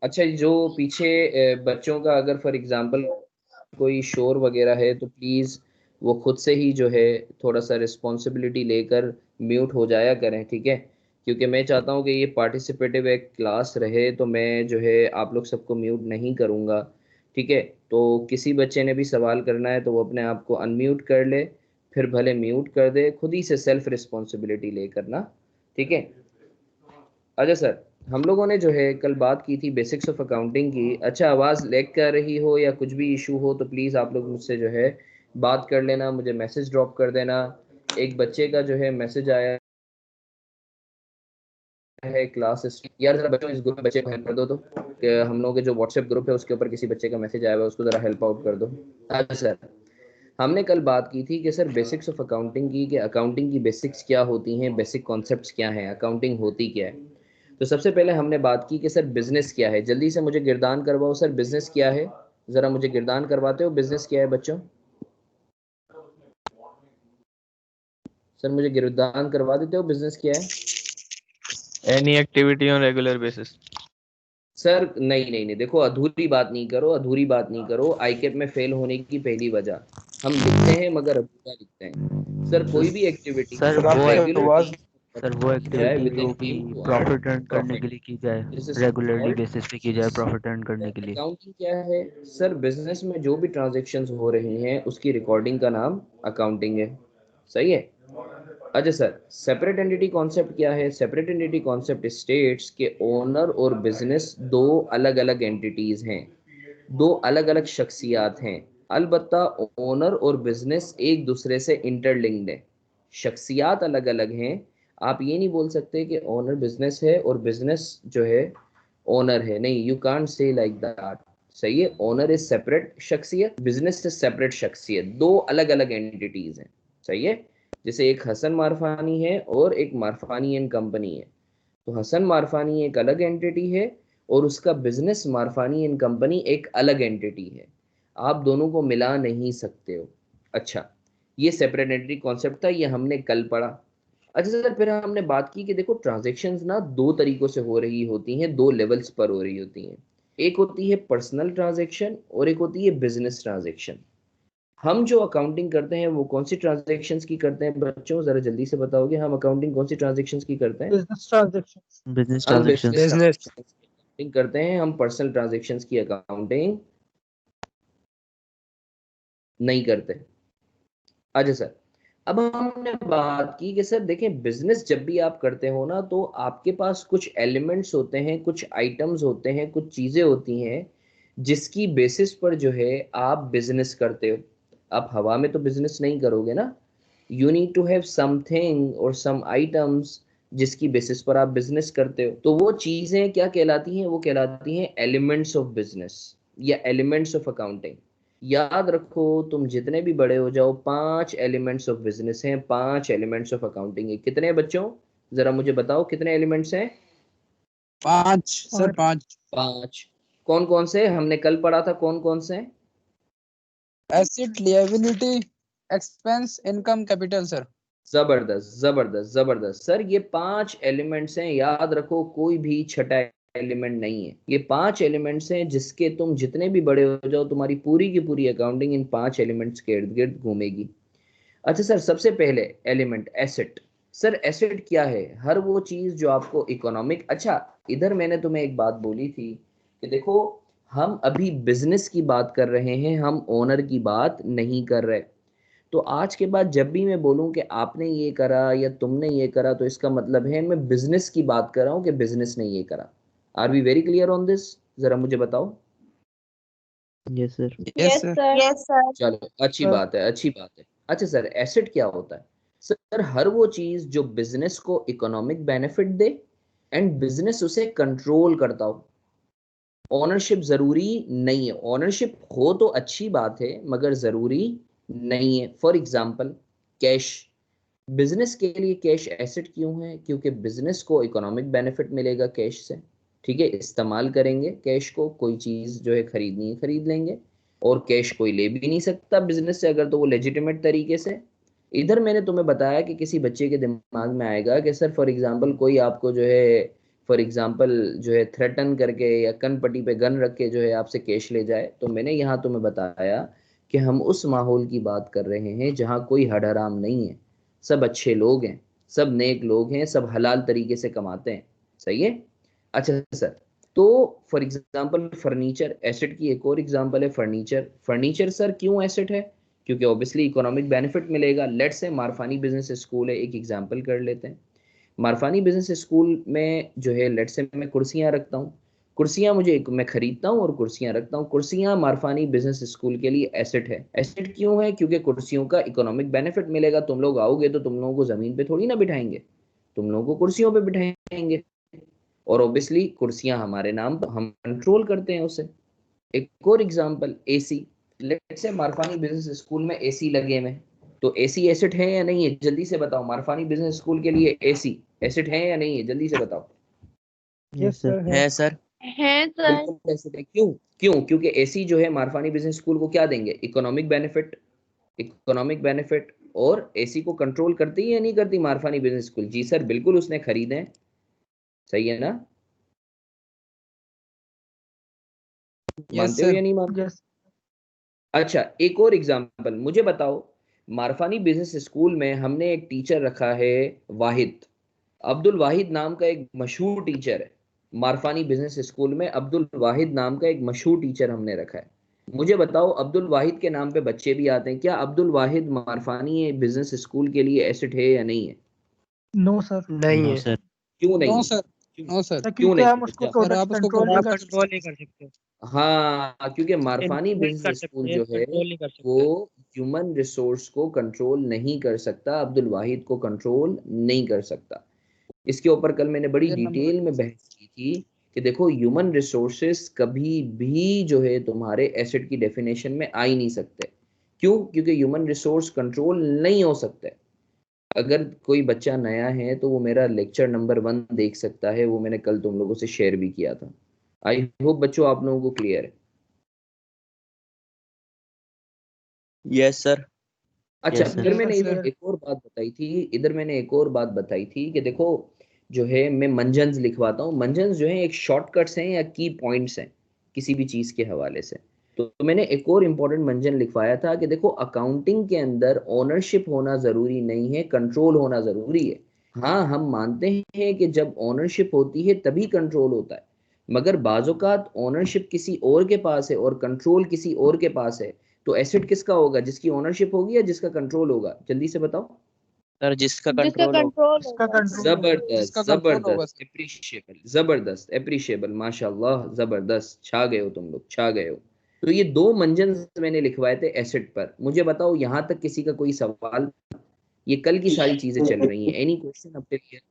अच्छा, जो पीछे बच्चों का अगर फॉर एग्जांपल कोई शोर वगैरह है तो प्लीज वो खुद से ही जो है थोड़ा सा रिस्पॉन्सिबिलिटी लेकर म्यूट हो जाया करें, ठीक है? क्योंकि मैं चाहता हूँ कि ये पार्टिसिपेटिव एक क्लास रहे, तो मैं जो है आप लोग सबको म्यूट नहीं करूँगा, ठीक है? तो किसी बच्चे ने भी सवाल करना है तो वो अपने आप को अनम्यूट कर ले, फिर भले म्यूट कर दे, खुद ही से सेल्फ रिस्पॉन्सिबिलिटी लेकर ना, ठीक है? अच्छा सर, हम लोगों ने जो है कल बात की थी बेसिक्स ऑफ अकाउंटिंग की। अच्छा, आवाज़ लैग कर रही हो या कुछ भी इशू हो तो प्लीज़ आप लोग मुझसे जो है बात कर लेना, मुझे मैसेज ड्रॉप कर देना। एक बच्चे का जो है मैसेज आया है क्लास यार, जरा बच्चों इस ग्रुप में बच्चे को हेल्प कर दो तो, कि हम लोगों के जो व्हाट्सएप ग्रुप है उसके ऊपर किसी बच्चे का मैसेज आया हुआ है, उसको जरा हेल्प आउट कर दो। अच्छा सर, हमने कल बात की थी कि सर बेसिक्स ऑफ अकाउंटिंग की, कि अकाउंटिंग की बेसिक्स क्या होती हैं, बेसिक कॉन्सेप्ट्स क्या हैं, अकाउंटिंग होती क्या है। तो सबसे पहले हमने बात की कि सर बिजनेस क्या है। जल्दी से मुझे गिरदान करवाओ सर, बिजनेस क्या है? जरा मुझे गिरदान करवाते हो, बिजनेस क्या है बच्चों? सर मुझे गिरदान करवा देते हो, बिजनेस क्या है? Any activity on regular basis. Sir नहीं नहीं नहीं, देखो अधूरी बात नहीं करो, अधूरी बात नहीं करो। आईकेप में फेल होने की पहली वजह, हम लिखते हैं मगर अधूरा लिखते हैं। सर तो कोई भी एक्टिविटी सर सर वो आपकी रेगुलरली आवाज सर वो की जाए एक्टिविटी विद जो एन भी aim to earn profit earn करने के प्रॉफिट, लिए की जाए, this is regularly called basis पे की जाए बिजनेस। प्रॉफिट अर्न करने और के लिए। अकाउंटिंग क्या है? सर बिजनेस में जो भी ट्रांजैक्शंस हो रही हैं उसकी रिकॉर्डिंग का नाम अकाउंटिंग है, सही है? अच्छा सर, सेपरेट एंटिटी कॉन्सेप्ट क्या है? सेपरेट एंटिटी कॉन्सेप्ट स्टेट्स के ओनर और बिजनेस दो अलग अलग एंटिटीज हैं, दो अलग अलग शख्सियात हैं। अलबत्ता ओनर और बिजनेस एक दूसरे से इंटरलिंक्ड है, शख्सियात अलग अलग हैं। आप ये नहीं बोल सकते कि ओनर बिजनेस है और बिजनेस जो है ओनर है, नहीं, you can't say like that. सही है, ओनर इज सेपरेट शख्सियत, बिजनेस इज सेपरेट शख्सियत, दो अलग अलग एंटिटीज हैं, सही है? जैसे एक हसन मारफानी है और एक मारफानी एंड कंपनी है, तो हसन मारफानी एक अलग एंटिटी है और उसका बिजनेस मारफानी एंड कंपनी एक अलग एंटिटी है। आप दोनों को मिला नहीं सकते हो। अच्छा, ये सेपरेट एंटिटी कॉन्सेप्ट था, ये हमने कल पढ़ा। अच्छा सर, फिर हमने बात की कि देखो ट्रांजैक्शंस ना दो तरीकों से हो रही होती हैं, दो लेवल्स पर हो रही होती हैं। एक होती है पर्सनल ट्रांजैक्शन और एक होती है बिजनेस ट्रांजैक्शन। हम जो अकाउंटिंग करते हैं वो कौन सी ट्रांजैक्शंस की करते हैं बच्चों, जरा जल्दी से बताओगे, हम अकाउंटिंग कौन सी ट्रांजैक्शंस की करते हैं? Business transaction. बिजनेस हम ट्रांजैक्शंस। Business business. ट्रांजैक्शंस की अकाउंटिंग करते हैं, हम पर्सनल ट्रांजैक्शंस की अकाउंटिंग नहीं करते। अच्छा सर, अब हमने बात की कि सर देखें, बिजनेस जब भी आप करते हो ना तो आपके पास कुछ एलिमेंट्स होते हैं, कुछ आइटम्स होते हैं, कुछ चीजें होती हैं जिसकी बेसिस पर जो है आप बिजनेस करते हो। आप हवा में तो बिजनेस नहीं करोगे ना, you need to have something और सम आइटम्स जिसकी बेसिस पर आप बिजनेस करते हो। तो वो चीजें क्या कहलाती हैं? वो कहलाती हैं एलिमेंट्स ऑफ बिजनेस या एलिमेंट्स ऑफ अकाउंटिंग। याद रखो, तुम जितने भी बड़े हो जाओ, पांच एलिमेंट्स ऑफ बिजनेस हैं, पांच एलिमेंट्स ऑफ अकाउंटिंग है। कितने हैं बच्चों? जरा मुझे बताओ कितने एलिमेंट्स हैं? 5 सर, और 5। पांच। कौन कौन से हमने कल पढ़ा था, कौन कौन से हैं? Asset, liability, expense, income, capital sir. जबरदस्त जबरदस्त जबरदस्त सर, ये पांच एलिमेंट्स हैं, याद रखो, कोई भी छठा एलिमेंट नहीं है। ये पांच एलिमेंट्स हैं जिसके तुम जितने भी बड़े हो जाओ तुम्हारी पूरी की पूरी अकाउंटिंग इन पांच एलिमेंट्स के इर्द गिर्द घूमेगी। अच्छा सर, सबसे पहले एलिमेंट एसेट। सर एसेट क्या है? हर वो चीज जो आपको इकोनॉमिक। अच्छा, इधर मैंने तुम्हें एक बात बोली थी कि देखो, हम अभी बिजनेस की बात कर रहे हैं, हम ओनर की बात नहीं कर रहे। तो आज के बाद जब भी मैं बोलूं कि आपने ये करा या तुमने ये करा, तो इसका मतलब है मैं बिजनेस की बात कर रहा हूं कि बिजनेस ने ये करा। Are we very clear on this? जरा मुझे बताओ। Yes sir. Yes yes sir. Sir. Yes sir. चलो, अच्छी सर बात है, अच्छी बात है। अच्छा सर, एसेट क्या होता है? सर हर वो चीज जो बिजनेस को economic benefit they and business उसे कंट्रोल करता हो। ओनरशिप जरूरी नहीं है, ओनरशिप हो तो अच्छी बात है मगर जरूरी नहीं है। For example, cash. बिजनेस के लिए कैश एसेट क्यों है? क्योंकि बिजनेस को इकोनॉमिक बेनिफिट मिलेगा कैश से, ठीक है? इस्तेमाल करेंगे कैश को, कोई चीज जो है खरीदनी है खरीद लेंगे, और कैश कोई ले भी नहीं सकता बिजनेस से अगर तो वो लेजिटिमेट तरीके से। इधर मैंने तुम्हें बताया कि किसी बच्चे के दिमाग में आएगा कि सर फॉर एग्जांपल कोई आपको जो है फॉर एग्जांपल जो है थ्रेटन करके या कनपट्टी पे गन रख के जो है आपसे कैश ले जाए, तो मैंने यहाँ तुम्हें बताया कि हम उस माहौल की बात कर रहे हैं जहाँ कोई हड हराम नहीं है, सब अच्छे लोग हैं, सब नेक लोग हैं, सब हलाल तरीके से कमाते हैं। सही है। अच्छा सर, तो फॉर एग्जांपल फर्नीचर एसेट की एक और एग्जांपल है फर्नीचर। फर्नीचर सर क्यों एसेट है? क्योंकि ऑब्वियसली इकोनॉमिक बेनिफिट मिलेगा। लेट्स से मारफानी बिजनेस स्कूल है, एक एग्जांपल कर लेते हैं। मारफानी बिजनेस स्कूल में जो है लेट्स से मैं कुर्सियां रखता हूँ, कुर्सियां मैं खरीदता हूँ और कुर्सियां रखता हूँ। कुर्सियां मारफानी बिजनेस स्कूल के लिए एसेट है। एसेट क्यों है? क्योंकि कुर्सियों का इकोनॉमिक बेनिफिट मिलेगा। तुम लोग आओगे तो तुम लोगों को जमीन पे थोड़ी ना बिठाएंगे, तुम लोगों को कुर्सियों पे बिठाएंगे, और ऑब्वियसली कुर्सियां हमारे नाम पर, हम कंट्रोल करते हैं उसे। एक और एग्जांपल एसी। लेट्स से मारफानी बिजनेस स्कूल में एसी लगे हुए हैं, तो एसी एसेट है या नहीं है? जल्दी से बताओ, मारफानी बिजनेस स्कूल के लिए एसी एसेट है या नहीं है? जल्दी से बताओ। यस सर है सर। है सर। बिल्कुल एसेट है। क्यों? क्यों? क्योंकि एसी जो है मारफानी बिजनेस स्कूल को क्या देंगे? Economic benefit. Economic benefit. और एसी को कंट्रोल करती है या नहीं करती मारफानी बिजनेस स्कूल? जी सर बिल्कुल, उसने खरीदे हैं। सही है ना? यस मानते हो सर। या नहीं मानते? अच्छा, एक और एग्जांपल मुझे बताओ। मारफानी बिजनेस स्कूल में हमने एक टीचर रखा है वाहिद, अब्दुल वाहिद नाम का एक मशहूर टीचर है। मारफानी बिजनेस स्कूल में अब्दुल वाहिद नाम का एक मशहूर टीचर हमने रखा है। मुझे बताओ, अब्दुल वाहिद के नाम पे बच्चे भी आते हैं, क्या अब्दुल वाहिद मारफानी बिजनेस स्कूल के लिए एसेट है या नहीं है? No sir. नहीं नो है सर। क्यों नहीं नो है? सर। क्यों? No sir. सर क्यों क्योंकि नहीं हम है? उसको बच्चा। सर प्रोडक्ट आप उसको कंट्रोल नहीं कंट्रोल कर कर सकते। नहीं कर सकते। हाँ, क्योंकि मारफानी इन्फ्लुएंस कर बिजनेस स्कूल सकते हैं, जो है कंट्रोल नहीं कर वो सकते। ह्यूमन रिसोर्स को कंट्रोल नहीं कर सकता, अब्दुल वाहिद को कंट्रोल नहीं कर सकता। इसके ऊपर कल मैंने बड़ी ये नंबर डिटेल में बहस की थी कि देखो ह्यूमन रिसोर्सेस कभी भी जो है तुम्हारे एसेट की डेफिनेशन में आ ही नहीं सकते। क्यों? क्योंकि ह्यूमन रिसोर्स कंट्रोल नहीं हो सकते। अगर कोई बच्चा नया है तो वो मेरा लेक्चर नंबर 1 देख सकता है, वो मैंने कल तुम लोगों से शेयर भी किया था। आई होप बच्चों आप लोगों को क्लियर है। Yes sir. अच्छा, यस सर। फिर यस मैंने इधर सर। एक और बात बताई थी, इधर मैंने एक और बात बताई थी कि देखो जो है मैं मंजन्स लिखवाता हूँ। मंजन्स जो है एक शॉर्टकट्स हैं या की पॉइंट्स हैं किसी भी चीज के हवाले से। तो मैंने एक और इम्पोर्टेंट मंजन लिखवाया था कि देखो अकाउंटिंग के अंदर ओनरशिप होना जरूरी नहीं है, कंट्रोल होना जरूरी है। हाँ, हम मानते हैं कि जब ओनरशिप होती है तभी कंट्रोल होता है, मगर बाज़-औक़ात ओनरशिप किसी और के पास है और कंट्रोल किसी और के पास है, तो एसेट किसका होगा? जिसकी ओनरशिप होगी या जिसका कंट्रोल होगा? जल्दी से बताओ। सर जिसका जिसका कंट्रोल हो। कंट्रोल इसका होगा। कंट्रोल होगा। जबरदस्त, जिसका कंट्रोल होगा जबरदस्त, सर। एप्रिशिएबल, जबरदस्त, एप्रिशिएबल, माशाल्लाह, जबरदस्त, छा गए हो तुम लोग, छा गए हो। तो ये दो मंजन मैंने लिखवाए थे एसेट पर। मुझे बताओ यहाँ तक किसी का कोई सवाल? ये कल की सारी चीजें चल रही हैं। Any question up till here?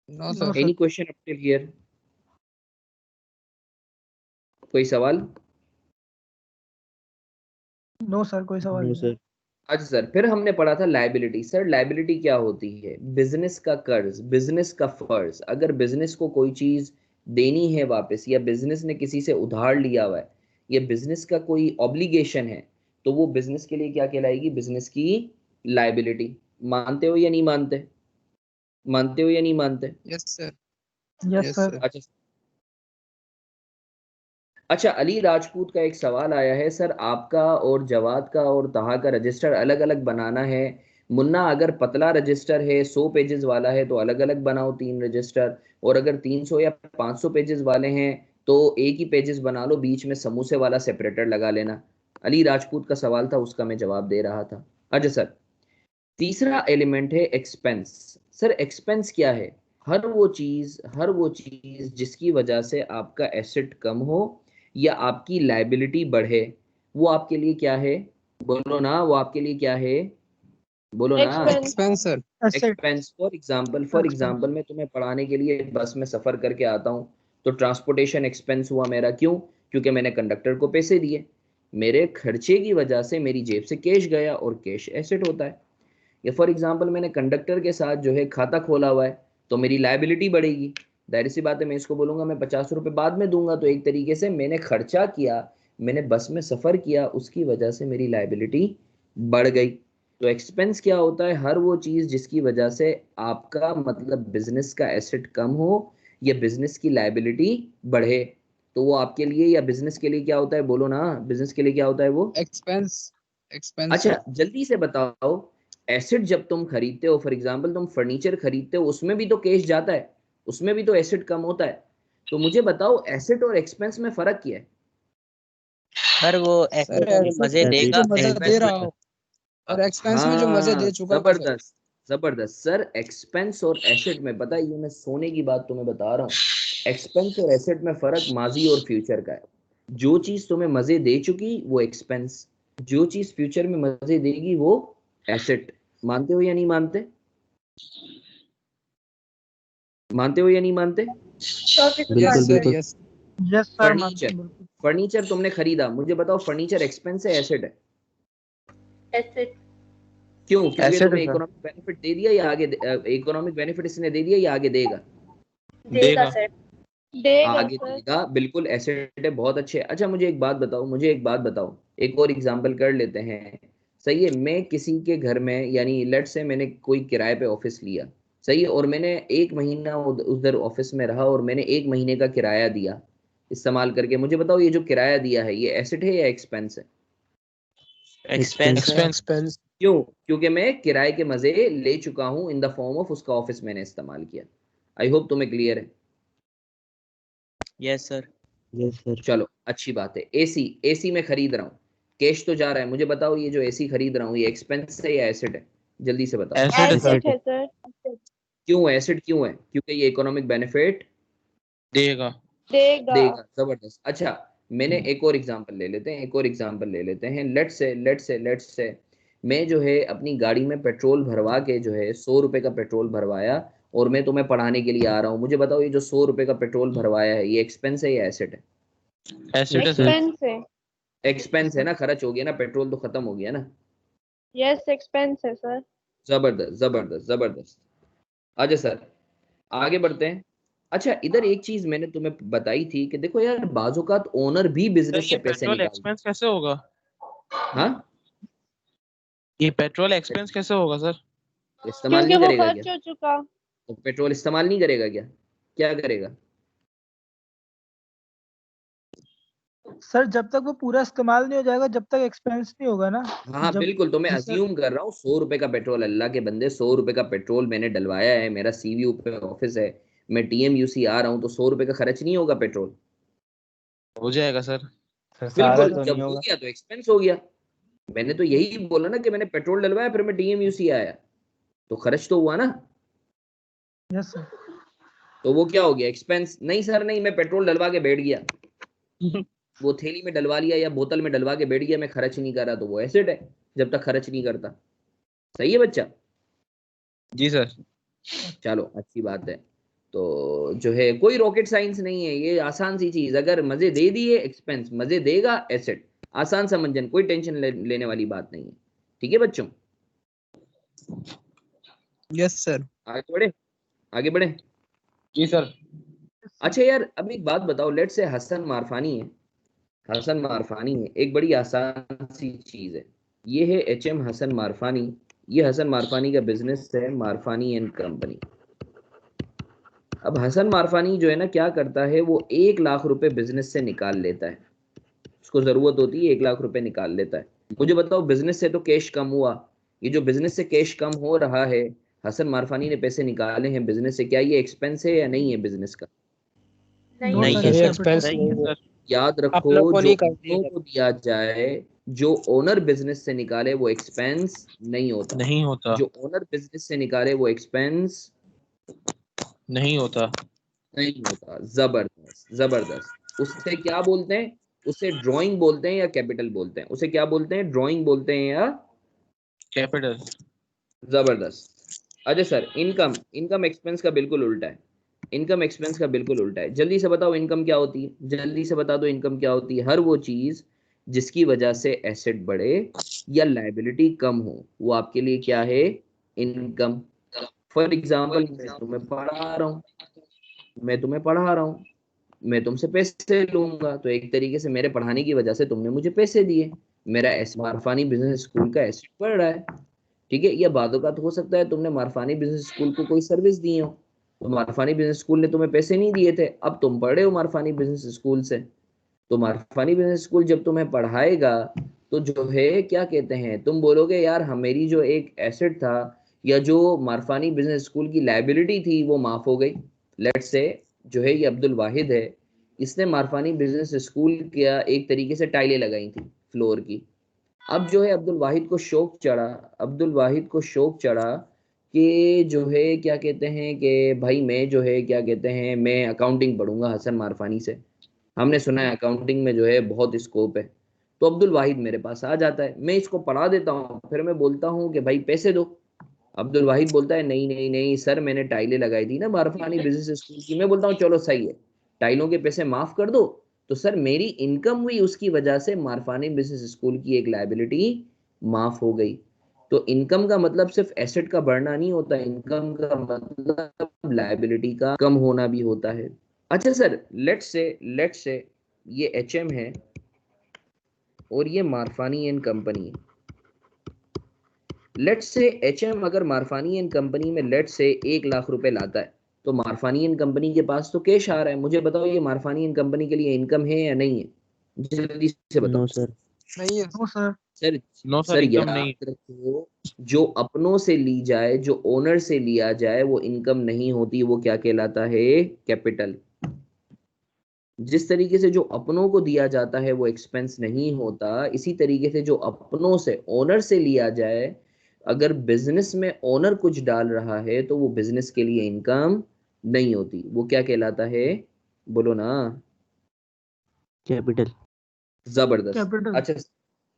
No no sir. Sir. Any question up till here? कोई सवाल? नो सर, कोई सवाल नो नहीं। सर। अच्छा सर, फिर हमने पढ़ा था लायबिलिटी। सर लायबिलिटी क्या होती है? बिजनेस का कर्ज, बिजनेस का फर्ज। अगर बिजनेस को कोई चीज देनी है वापस, या बिजनेस ने किसी से उधार लिया हुआ है, या बिजनेस का कोई ऑब्लिगेशन है, तो वो बिजनेस के लिए क्या कहलाएगी? बिजनेस की लायबिलिटी। मानते हो या नहीं मानते? मानते हो या नहीं मानते? Yes sir. Yes yes sir. Sir. अच्छा। अच्छा, अली राजपूत का एक सवाल आया है, सर आपका और जवाद का और तहा का रजिस्टर अलग अलग बनाना है। मुन्ना, अगर पतला रजिस्टर है 100 पेजेस वाला है तो अलग अलग बनाओ 3 रजिस्टर, और अगर 300 या 500 पेजेस वाले हैं तो एक ही पेजेस बना लो, बीच में समूसे वाला सेपरेटर लगा लेना। अली राजपूत का सवाल था, उसका मैं जवाब दे रहा था। अच्छा सर, तीसरा एलिमेंट है एक्सपेंस। सर एक्सपेंस क्या है? हर वो चीज जिसकी वजह से आपका एसेट कम हो या आपकी लायबिलिटी बढ़े, वो आपके लिए क्या है? बोलो ना, वो आपके लिए क्या है? बोलो ना। Expense. Expense sir. Asset. Expense. For example expense. मैं तुम्हें पढ़ाने के लिए बस में सफर करके आता हूँ, तो ट्रांसपोर्टेशन एक्सपेंस हुआ मेरा। क्यों? क्योंकि मैंने कंडक्टर को पैसे दिए, मेरे खर्चे की वजह से मेरी जेब से कैश गया, और कैश एसेट होता है। या फॉर एग्जाम्पल मैंने कंडक्टर के साथ जो है खाता खोला हुआ है, तो मेरी लायबिलिटी बढ़ेगी। जाहिर सी बात है, मैं इसको बोलूंगा मैं 50 रुपए बाद में दूंगा, तो एक तरीके से मैंने खर्चा किया, मैंने बस में सफर किया, उसकी वजह से मेरी लायबिलिटी बढ़ गई। तो एक्सपेंस क्या होता है? हर वो चीज जिसकी वजह से आपका मतलब बिजनेस का एसेट कम हो या बिजनेस की लायबिलिटी बढ़े, तो वो आपके लिए या बिजनेस के लिए क्या होता है? बोलो ना, बिजनेस के लिए क्या होता है वो? एक्सपेंस एक्सपेंस अच्छा जल्दी से बताओ, एसेट जब तुम खरीदते हो, फॉर एग्जांपल तुम फर्नीचर खरीदते हो, उसमें भी तो कैश जाता है, उसमें भी तो एसेट कम होता है। तो मुझे बताओ एसेट और एक्सपेंस में फर्क क्या है? सर वो सर एसेट में मजे एसेट देगा, जो मजे दे एक्सपेंस रहा हो और एक्सपेंस में जो मजे हाँ दे चुका हो सर। जबरदस्त, जबरदस्त सर। एक्सपेंस और एसेट में, पता है ये मैं सोने की बात तुम्हें बता रहा हूँ, एक्सपेंस और एसेट में फर्क माजी और फ्यूचर का है। जो चीज तुम्हें मजे दे चुकी वो एक्सपेंस, जो चीज फ्यूचर में मजे देगी वो एसेट। मानते हो या नहीं मानते? मानते हो या नहीं मानते? Yes sir yes. Yes sir, मानते फर्नीचर, हैं बिल्कुल। फर्नीचर तुमने खरीदा, मुझे बताओ फर्नीचर एक्सपेंस है एसेट है? एसेट। क्यों? क्योंकि ये एसेट है तुम्हें सर। इकोनॉमिक बेनिफिट दे दिया या आगे, इकोनॉमिक बेनिफिट इसने दे दिया या आगे देगा? देगा देगा। सर। देगा आगे सर। देगा, बिल्कुल एसेट है, बहुत अच्छे। अच्छा मुझे एक बात बताओ, मुझे एक बात बताओ, एक और एग्जांपल कर लेते हैं। सही है, मैं किसी के घर में, यानी लेट से मैंने कोई किराए पे ऑफिस लिया, सही है, और मैंने एक महीना उधर ऑफिस में रहा और मैंने एक महीने का किराया दिया इस्तेमाल करके। मुझे बताओ ये जो किराया दिया है ये एसेट है या एक्सपेंस है? एक्सपेंस है। एक्सपेंस। एक्सपेंस। क्यों? क्योंकि मैं किराए के मजे ले चुका हूं, इन द फॉर्म ऑफ उसका ऑफिस मैंने इस्तेमाल किया। आई होप तुम्हें क्लियर है। Yes sir. चलो अच्छी बात है। एसी, एसी में खरीद रहा हूँ, कैश तो जा रहा है, मुझे बताओ ये जो एसी खरीद रहा हूँ ये एक्सपेंस है या एसेट है? जल्दी से बताओ। एसेट है सर। एसेट है सर। क्यों एसेट क्यों है? क्योंकि ये इकोनॉमिक बेनिफिट देगा। देगा। देगा, जबरदस्त। अच्छा मैंने एक और एग्जांपल ले लेते हैं, एक और एग्जांपल ले लेते हैं। लेट से मैं जो है अपनी गाड़ी में पेट्रोल भरवा के जो है 100 रुपए का पेट्रोल भरवाया और मैं तुम्हें पढ़ाने के लिए आ रहा हूँ। मुझे बताओ ये जो 100 रुपए का पेट्रोल भरवाया है ये एक्सपेंस है या एसेट है? एसेट है सर। एक्सपेंस है। एक्सपेंस है ना, खर्च हो गया ना, पेट्रोल तो खत्म हो गया ना। यस एक्सपेंस है सर। जबरदस्त जबरदस्त जबरदस्त। अच्छा सर आगे बढ़ते हैं। अच्छा इधर एक चीज मैंने तुम्हें बताई थी कि देखो यार बाजूकात ओनर भी सर बिजनेस ये से पैसे पेट्रोल निकालते एक्सपेंस कैसे होगा? हैं। हाँ, ये पेट्रोल एक्सपेंस कैसे होगा सर? इस्तेमाल क्योंकि नहीं वो करेगा क्या? खर्च हो चुका। तो पेट्रोल इस्तेमाल नहीं करेगा क्या? क्या करेगा? सर जब तक वो पूरा इस्तेमाल नहीं हो जाएगा जब तक एक्सपेंस नहीं होगा ना। हाँ जब बिल्कुल, तो मैं जी सर। अज्यूम कर रहा हूँ 100 रुपए का पेट्रोल, अल्लाह के बंदे 100 रुपए का पेट्रोल मैंने डलवाया है, मेरा सीवीयू पे ऑफिस है, मैं टीएमयूसी आ रहा हूँ, तो 100 रुपए का खर्च नहीं होगा पेट्रोल? हो जाएगा सर। सर सारा बिल्कुल, तो जब नहीं हो होगा। गया तो एक्सपेंस हो गया। मैंने तो यही बोला ना कि मैंने पेट्रोल डलवाया फिर मैं टीएमयूसी आया, तो खर्च तो हुआ ना। Yes sir. तो वो क्या हो गया? एक्सपेंस नहीं सर, नहीं, मैं पेट्रोल डलवा के बैठ गया, वो थैली में डलवा लिया या बोतल में डलवा के बैठ गया, मैं खर्च नहीं कर रहा, तो वो एसेट है जब तक खर्च नहीं करता। सही है बच्चा? जी सर। चलो अच्छी बात है। तो जो है कोई रॉकेट साइंस नहीं है, ये आसान सी चीज, अगर मजे दे दिए एक्सपेंस, मजे देगा एसेट। आसान समझन, कोई टेंशन लेने वाली बात नहीं है। ठीक है बच्चों, यस सर। आगे बढ़े, आगे बढ़े। जी सर। अच्छा यार अब एक बात बताओ, लेट से हसन मारफानी है, हसन मारफानी है, एक बड़ी आसान सी चीज है, ये है एचएम हसन मारफानी। ये हसन मारफानी का बिजनेस है, मारफानी एंड कंपनी। अब हसन मारफानी जो है ना क्या करता है, वो 1 लाख रुपए बिजनेस से निकाल लेता है, उसको जरूरत होती है 1 लाख रुपए निकाल लेता है। मुझे बताओ बिजनेस से तो कैश कम हुआ, ये जो बिजनेस से कैश कम हो रहा है, हसन मारफानी ने पैसे निकाले हैं बिजनेस से, क्या ये एक्सपेंस है या नहीं है बिजनेस का? नहीं नो नहीं है। सर, है ये सर। कैपिटल नहीं है सर। याद आप रखो, लोग को जो नहीं करते ओनर हैं। को दिया जाए, जो ओनर बिजनेस से निकाले वो एक्सपेंस नहीं होता, नहीं होता। जो ओनर बिजनेस से निकाले वो एक्सपेंस नहीं होता। नहीं होता। जबरदस्त जबरदस्त। उससे क्या बोलते हैं? उसे ड्राइंग बोलते हैं या कैपिटल बोलते हैं? उसे क्या बोलते हैं? ड्राइंग बोलते हैं या? कैपिटल। जबरदस्त। अच्छा सर इनकम, इनकम एक्सपेंस का बिल्कुल उल्टा है, इनकम एक्सपेंस का बिल्कुल उल्टा है। जल्दी से बताओ इनकम क्या होती है, जल्दी से बता दो इनकम क्या होती है? हर वो चीज जिसकी वजह से एसेट बढ़े या लायबिलिटी कम हो वो आपके लिए क्या है? इनकम। फॉर एग्जाम्पल मैं तुम्हें पढ़ा रहा हूँ, मैं तुमसे पैसे लूंगा, तो एक तरीके से मेरे पढ़ाने की वजह से तुमने मुझे पैसे दिए, मेरा मारफानी बिजनेस स्कूल का एसेट बढ़ रहा है। ठीक है, या बादौकात हो सकता है तुमने मारफानी बिजनेस स्कूल को कोई सर्विस दी हो, तो मारफानी बिजनेस स्कूल ने तुम्हें पैसे नहीं दिए थे, अब तुम पढ़े हो मारफानी बिजनेस स्कूल से, तो मारफानी बिजनेस स्कूल जब तुम्हें पढ़ाएगा तो जो है क्या कहते हैं, तुम बोलोगे यार हम मेरी जो एक एसेट था या जो मारफानी बिजनेस स्कूल की लायबिलिटी थी वो माफ हो गई। लेट्स से जो है ये अब्दुल वाहिद है, इसने मारफानी बिजनेस स्कूल का एक तरीके से टाइलें लगाई थी फ्लोर की। अब जो है अब्दुल वाहिद को शौक चढ़ा, अब्दुल वाहिद को शौक चढ़ा कि जो है क्या कहते हैं कि भाई मैं जो है क्या कहते हैं मैं अकाउंटिंग पढ़ूंगा हसन मारफानी से, हमने सुना है अकाउंटिंग में जो है बहुत स्कोप है। तो अब्दुल वाहिद मेरे पास आ जाता है, मैं इसको पढ़ा देता हूँ, फिर मैं बोलता हूँ कि भाई पैसे दो। अब्दुल वाहिद बोलता है नहीं नहीं नहीं सर मैंने टाइलें लगाई थी ना मारफानी बिजनेस स्कूल की। मैं बोलता हूँ चलो सही है, टाइलों के पैसे माफ कर दो, तो सर मेरी इनकम हुई उसकी वजह से मारफानी बिजनेस स्कूल की एक लायबिलिटी माफ हो गई। तो इनकम का मतलब सिर्फ एसेट का बढ़ना नहीं होता, इनकम का मतलब लायबिलिटी का कम होना भी होता है। अच्छा सर लेट्स से ये एचएम है और ये मारफानी एंड कंपनी है। लेट्स से एचएम अगर मारफानी एंड कंपनी में लेट्स से 1 लाख रुपए लाता है, तो मारफानी एंड कंपनी के पास तो कैश आ रहा है, मुझे बताओ ये मारफानी एंड कंपनी के लिए इनकम है या नहीं है, जल्दी से बताओ। No sir. नहीं है no sir. Sir no sir, sir income नहीं। याद रखो, जो अपनों से ली जाए, जो ओनर से लिया जाए वो इनकम नहीं होती, वो क्या कहलाता है, कैपिटल। जिस तरीके से जो अपनों को दिया जाता है वो एक्सपेंस नहीं होता, इसी तरीके से जो अपनों से ओनर से लिया जाए, अगर बिजनेस में ओनर कुछ डाल रहा है तो वो बिजनेस के लिए इनकम नहीं होती, वो क्या कहलाता है, बोलो ना। कैपिटल। जबरदस्त। कैपिटल। अच्छा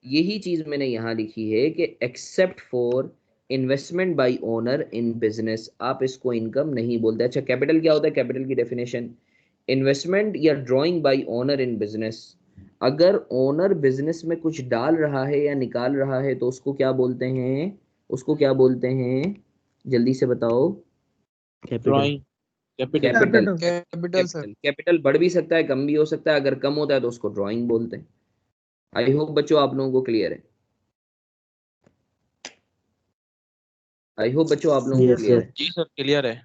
यही चीज मैंने यहाँ लिखी है कि except for investment by owner in business, आप इसको इनकम नहीं बोलते। अच्छा कैपिटल क्या होता है, कैपिटल की डेफिनेशन, इन्वेस्टमेंट या drawing bye owner in business, अगर ओनर बिजनेस में कुछ डाल रहा है या निकाल रहा है तो उसको क्या बोलते हैं, उसको क्या बोलते हैं, जल्दी से बताओ। Capital. Drawing. Capital. Capital. Capital sir. Capital capital बढ़ भी सकता है कम भी हो सकता है, अगर कम होता है तो उसको ड्राइंग बोलते हैं। आई होप बच्चों आप लोगों को क्लियर है, आई होप बच्चों आप लोगों को यस क्लियर सर। है। जी सर, क्लियर है।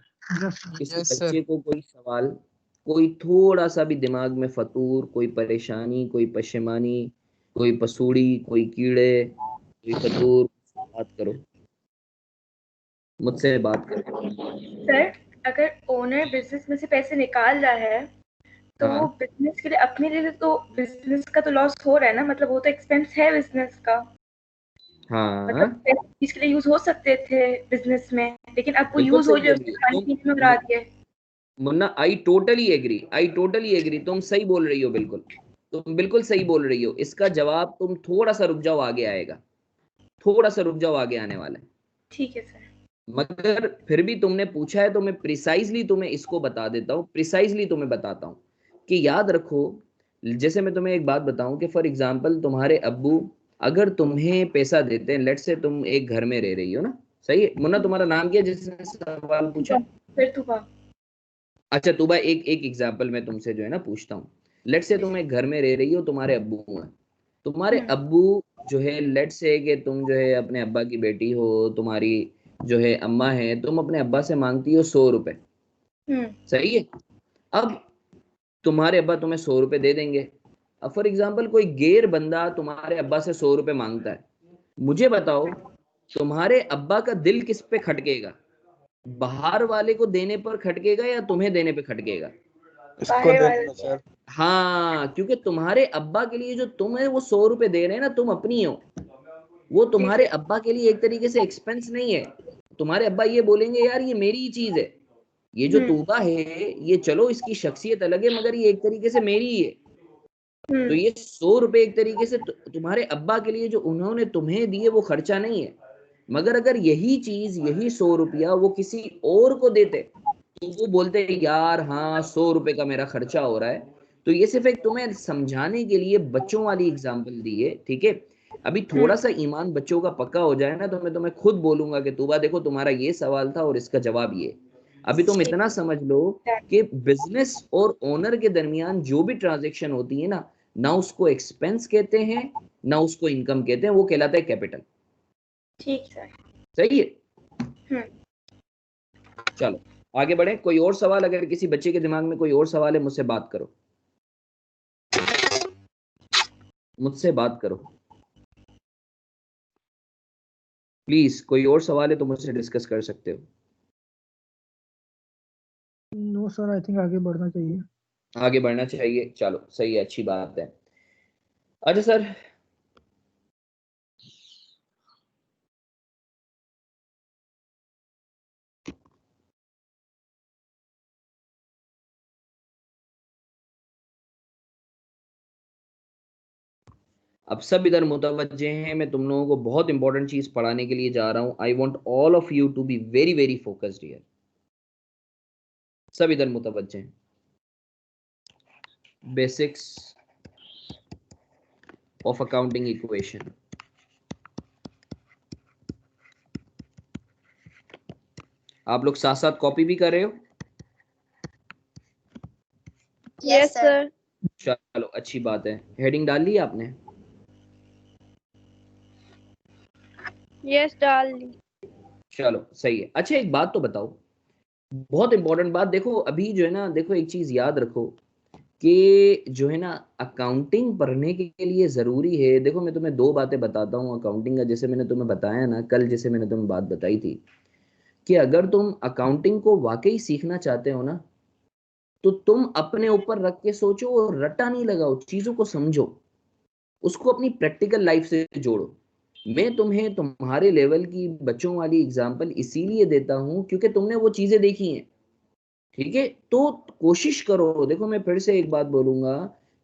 किसी यस सर। बच्चे को कोई सवाल, कोई थोड़ा सा भी दिमाग में फतूर, कोई परेशानी, कोई पशेमानी, कोई पसूड़ी, कोई कीड़े, कोई फतूर, बात करो, मुझसे बात करो। सर अगर ओनर बिजनेस में से पैसे निकाल रहा है तो वो हाँ बिजनेस के लिए अपने लिए तो बिजनेस का तो लॉस हो रहा है ना, मतलब वो तो एक्सपेंस है बिजनेस का, हाँ मतलब पैसे इसके लिए यूज हो सकते थे बिजनेस में, लेकिन अब वो बिल्कुल यूज हो सही रहे बोल उसके रही खाने हो पीने में उड़ा दिए। Munna, I totally agree, I totally agree, तुम सही बोल रही हो, बिल्कुल तुम बिल्कुल सही बोल रही हो। इसका जवाब तुम थोड़ा सा रुक जाओ आगे आएगा, थोड़ा सा रुक जाओ आगे आने वाला है। ठीक है सर। मगर फिर भी तुमने पूछा है तो मैं प्रिसाइजली तुम्हें इसको बता देता हूँ, प्रिसाइजली तुम्हें बताता हूँ कि याद रखो। जैसे मैं तुम्हें एक बात बताऊं कि फॉर एग्जांपल तुम्हारे अब्बू अगर तुम्हें पैसा देते हैं, लेट से तुम एक घर में रह रही हो ना, सही है मुन्ना, तुम्हारा नाम क्या है जिसने सवाल पूछा। फिर तुबा। अच्छा तुबा, एक एक एग्जांपल मैं तुमसे जो है ना पूछता हूँ। लेट से तुम एक घर में रह रही हो, तुम्हारे अब्बू हैं, तुम्हारे अब्बू जो है लेट से कि तुम जो है अपने अब्बा की बेटी हो, तुम्हारी जो है अम्मा है, तुम अपने अब्बा से मांगती हो 100 रुपए, सही है। अब तुम्हारे अब्बा तुम्हें 100 रुपए दे देंगे। अब फॉर एग्जाम्पल कोई गैर बंदा तुम्हारे अब्बा से 100 रुपए मांगता है, मुझे बताओ तुम्हारे अब्बा का दिल किस पे खटकेगा, बाहर वाले को देने पर खटकेगा या तुम्हें देने पे खटकेगा। इसको देने में सर। हाँ क्योंकि तुम्हारे अब्बा के लिए जो तुम है वो 100 रुपए दे रहे हैं ना, तुम अपनी हो, वो तुम्हारे अब्बा के लिए एक तरीके से एक्सपेंस नहीं है। तुम्हारे अब्बा ये बोलेंगे यार ये मेरी ही चीज है, ये जो तूबा है ये चलो इसकी शख्सियत अलग है मगर ये एक तरीके से मेरी ही है। तो ये 100 रुपए एक तरीके से तुम्हारे अब्बा के लिए जो उन्होंने तुम्हें दिए वो खर्चा नहीं है। मगर अगर यही चीज, यही 100 रुपया वो किसी और को देते तो वो बोलते यार हाँ 100 रुपए का मेरा खर्चा हो रहा है। तो ये सिर्फ एक तुम्हें समझाने के लिए बच्चों वाली एग्जाम्पल दी है, ठीक है। अभी थोड़ा सा ईमान बच्चों का पक्का हो जाए ना तो मैं तुम्हें खुद बोलूंगा कि तूबा देखो तुम्हारा ये सवाल था और इसका जवाब ये। अभी तुम इतना समझ लो कि बिजनेस और ओनर के दरमियान जो भी ट्रांजेक्शन होती है ना उसको एक्सपेंस कहते हैं ना उसको इनकम कहते हैं, वो कहलाता है कैपिटल। ठीक सर। सही है? चलो आगे बढ़े। कोई और सवाल? अगर किसी बच्चे के दिमाग में कोई और सवाल है मुझसे बात करो, मुझसे बात करो प्लीज। कोई और सवाल है तो मुझसे डिस्कस कर सकते हो। नो सर, आई थिंक आगे बढ़ना चाहिए। आगे बढ़ना चाहिए, चलो सही है, अच्छी बात है। अच्छा सर, अब सब इधर मुतवज्जे हैं। मैं तुम लोगों को बहुत इंपॉर्टेंट चीज पढ़ाने के लिए जा रहा हूं। I want all of you to be very very focused here. सब इधर मुतवज्जे हैं। Basics of accounting equation. आप लोग साथ साथ कॉपी भी कर रहे हो? Yes sir. चलो अच्छी बात है। हेडिंग डाल ली आपने? यस डाल ली। चलो सही है। अच्छा एक बात तो बताओ, बहुत इंपॉर्टेंट बात। देखो अभी जो है ना, देखो एक चीज याद रखो कि जो है ना अकाउंटिंग पढ़ने के लिए जरूरी है। देखो मैं तुम्हें दो बातें बताता हूँ अकाउंटिंग का। जैसे मैंने तुम्हें बताया ना कल, जैसे मैंने तुम्हें बात बताई थी कि अगर तुम अकाउंटिंग को वाकई सीखना चाहते हो ना, तो तुम अपने ऊपर रख के सोचो और रट्टा नहीं लगाओ, चीजों को समझो, उसको अपनी प्रैक्टिकल लाइफ से जोड़ो। मैं तुम्हें तुम्हारे लेवल की बच्चों वाली एग्जाम्पल इसीलिए देता हूं क्योंकि तुमने वो चीजें देखी हैं। ठीक है, तो कोशिश करो। देखो मैं फिर से एक बात बोलूंगा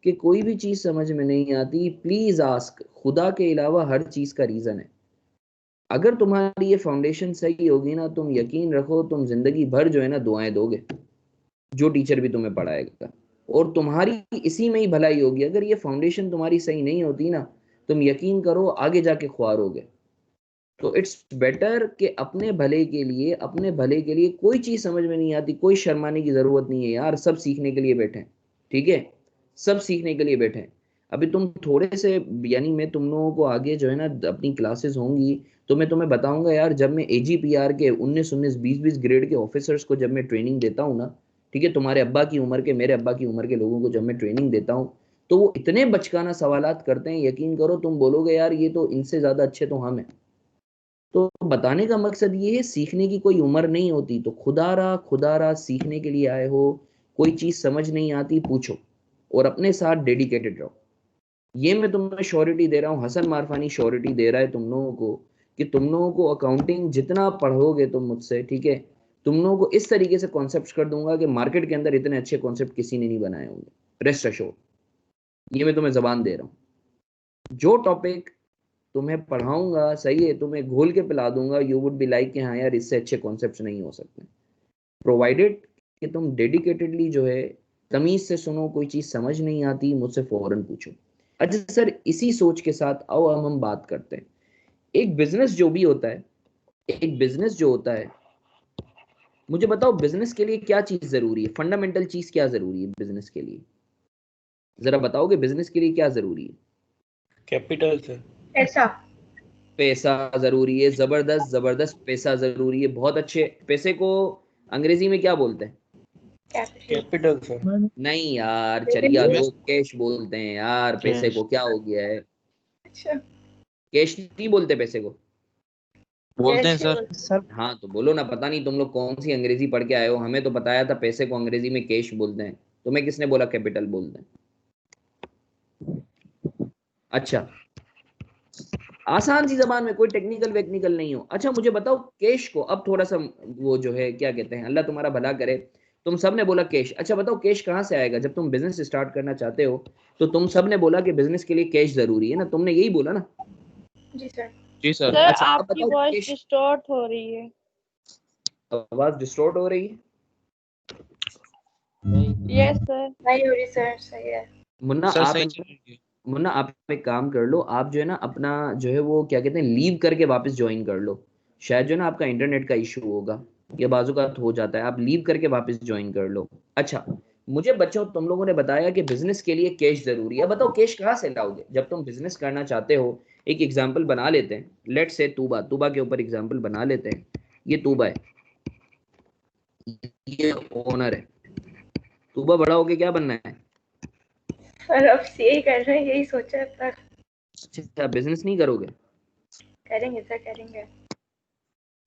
कि कोई भी चीज समझ में नहीं आती, प्लीज आस्क। खुदा के अलावा हर चीज का रीजन है। अगर तुम्हारी ये फाउंडेशन सही होगी ना, तुम यकीन रखो तुम जिंदगी भर जो है ना दुआएं दोगे, जो टीचर भी तुम्हें पढ़ाएगा, और तुम्हारी इसी में ही भलाई होगी। अगर ये फाउंडेशन तुम्हारी सही नहीं होती ना, तुम यकीन करो आगे जाके ख्वारोगे। तो इट्स बेटर कि अपने भले के लिए, अपने भले के लिए कोई चीज समझ में नहीं आती, कोई शर्माने की जरूरत नहीं है यार। सब सीखने के लिए बैठे हैं, ठीक है? सब सीखने के लिए बैठे हैं। अभी तुम थोड़े से, यानी मैं तुम लोगों को आगे जो है ना अपनी क्लासेस होंगी तो मैं तुम्हें बताऊंगा यार। जब मैं AGPR के 19 20 ग्रेड के ऑफिसर्स को जब मैं ट्रेनिंग देता हूँ ना, ठीक है, तुम्हारे अब्बा की उम्र के, मेरे अब्बा की उम्र के लोगों को जब मैं ट्रेनिंग देता हूँ, तो वो इतने बचकाना सवालात करते हैं, यकीन करो तुम बोलोगे यार ये तो इनसे ज्यादा अच्छे तो हम हैं। तो बताने का मकसद ये है, सीखने की कोई उम्र नहीं होती। तो खुदारा खुदारा सीखने के लिए आए हो, कोई चीज समझ नहीं आती पूछो, और अपने साथ डेडिकेटेड रहो। ये मैं तुम्हें श्योरिटी दे रहा हूँ, हसन मारफानी श्योरिटी दे रहा है तुम लोगों को कि तुम लोगों को अकाउंटिंग जितना पढ़ोगे तुम मुझसे, ठीक है, तुम लोगों को इस तरीके से कॉन्सेप्ट कर दूंगा कि मार्केट के अंदर इतने अच्छे कॉन्सेप्ट किसी ने नहीं बनाए होंगे। रेस्ट अश्योर्ड, ये मैं तुम्हें जबान दे रहा हूँ। जो टॉपिक तुम्हें पढ़ाऊंगा, सही है, तुम्हें घोल के पिला दूंगा। यू वुड बी लाइक कि हाँ यार इससे अच्छे कॉन्सेप्ट्स नहीं हो सकते, प्रोवाइडेड कि तुम डेडिकेटेडली जो है तमीज से सुनो। कोई चीज समझ नहीं आती मुझसे फौरन पूछो। अच्छा सर, इसी सोच के साथ आओ अब हम बात करते हैं। एक बिजनेस जो भी होता है, एक बिजनेस जो होता है, मुझे बताओ बिजनेस के लिए क्या चीज जरूरी है? फंडामेंटल चीज क्या जरूरी है बिजनेस के लिए? जरा बताओगे बिजनेस के लिए क्या जरूरी है? Capital sir. ऐसा। पैसा जरूरी है, जबरदस्त जबरदस्त पैसा जरूरी है, बहुत अच्छे। पैसे को अंग्रेजी में क्या बोलते हैं? कैपिटल। Capital sir. नहीं यार, चलिए लोग कैश बोलते हैं यार। पैसे कैश को क्या हो गया है? अच्छा। कैश नहीं बोलते पैसे को? बोलते हैं कैश सर। सर हाँ तो बोलो ना। पता नहीं तुम लोग कौन सी अंग्रेजी पढ़ के आए हो, हमें तो बताया था पैसे को अंग्रेजी में कैश बोलते हैं। तुम्हें किसने बोला कैपिटल बोलते हैं? अच्छा, आसान सी जबान में, कोई टेक्निकल वेक्निकल नहीं हो। अच्छा मुझे बताओ कैश को अब थोड़ा सा, वो जो है क्या कहते हैं, अल्लाह तुम्हारा भला करे, तुम सब ने बोला कैश। अच्छा बताओ कैश कहाँ से आएगा? जब तुम बिजनेस स्टार्ट करना चाहते हो तो तुम सब ने बोला कि बिजनेस के लिए कैश जरूरी है ना, तुमने यही बोला ना? जी सर। जी सर। सर अच्छा अब आपकी बताओ वॉइस कैश। डिस्टॉर्ट हो रही है। आवाज डिस्टॉर्ट हो रही है? Yes sir. नहीं हो रही सर, सही है। मुन्ना सर आप सही चल रही है। मुन्ना आप एक काम कर लो, आप जो है ना अपना जो है वो क्या कहते हैं लीव करके वापस ज्वाइन कर लो। शायद जो है ना आपका इंटरनेट का इशू होगा, या बाजू का हो जाता है। आप लीव करके वापस ज्वाइन कर लो। अच्छा मुझे बच्चों तुम लोगों ने बताया कि बिजनेस के लिए कैश जरूरी है। बताओ कैश कहाँ से लाओगे जब तुम बिजनेस करना चाहते हो? एक एग्जांपल बना लेते हैं, लेट्स से तूबा, तूबा के ऊपर एग्जांपल बना लेते हैं। ये तूबा है, ये ओनर है। तूबा बड़ा होके क्या बनना है? सर अब सीए कर रहे हैं, यही सोचा है पर अच्छा, बिजनेस नहीं करोगे? करेंगे सर, करेंगे।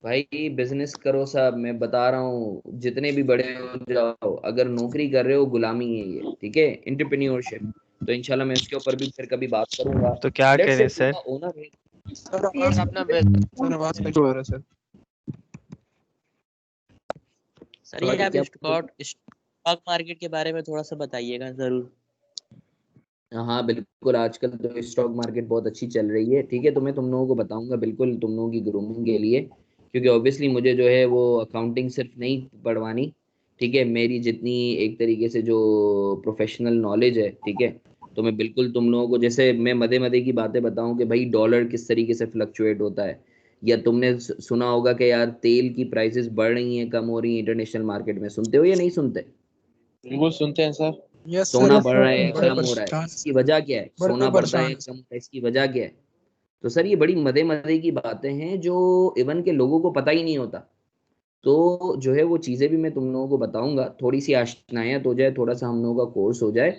भाई बिजनेस करो साहब, मैं बता रहा हूँ, जितने भी बड़े हो जाओ, अगर नौकरी कर रहे हो गुलामी है ये, ठीक है, एंटरप्रेन्योरशिप। तो इंशाल्लाह मैं इसके ऊपर भी फिर कभी बात करूंगा। तो क्या लेट्स से करें सर? तूबा ओनर है। सर आवाज अपना सर आवाज कट हो रहा है सर। सर ये आप क्या स्टॉक मार्केट के बारे में थोड़ा सा बताइएगा जरूर। हाँ बिल्कुल, आजकल तो स्टॉक मार्केट बहुत अच्छी चल रही है, ठीक है, तो मैं तुम लोगों को बताऊंगा बिल्कुल तुम लोगों की ग्रूमिंग के लिए, क्योंकि ऑब्वियसली मुझे जो है वो अकाउंटिंग सिर्फ नहीं पढ़वानी, ठीक है, मेरी जितनी एक तरीके से जो प्रोफेशनल नॉलेज है, ठीक है, तो मैं बिल्कुल तुम लोगों को, जैसे मैं मदे मदे की बातें बताऊं कि भाई डॉलर किस तरीके से फ्लक्चुएट होता है, या तुमने सुना होगा कि यार तेल की प्राइसेस बढ़ रही हैं, कम हो रही हैं इंटरनेशनल मार्केट में, सुनते हो या नहीं सुनते? बिल्कुल सुनते हैं सर। यस सोना सर, बढ़ रहा है, बड़े कम हो रहा है, परेशान इसकी वजह क्या है? बड़े सोना बढ़ता है, परेशान कम होता है, इसकी वजह क्या है? तो सर ये बड़ी मदे मदे की बातें हैं जो इवन के लोगों को पता ही नहीं होता। तो जो है वो चीज़ें भी मैं तुम लोगों को बताऊंगा, थोड़ी सी आशनायत हो जाए, थोड़ा सा हम लोगों का कोर्स हो जाए,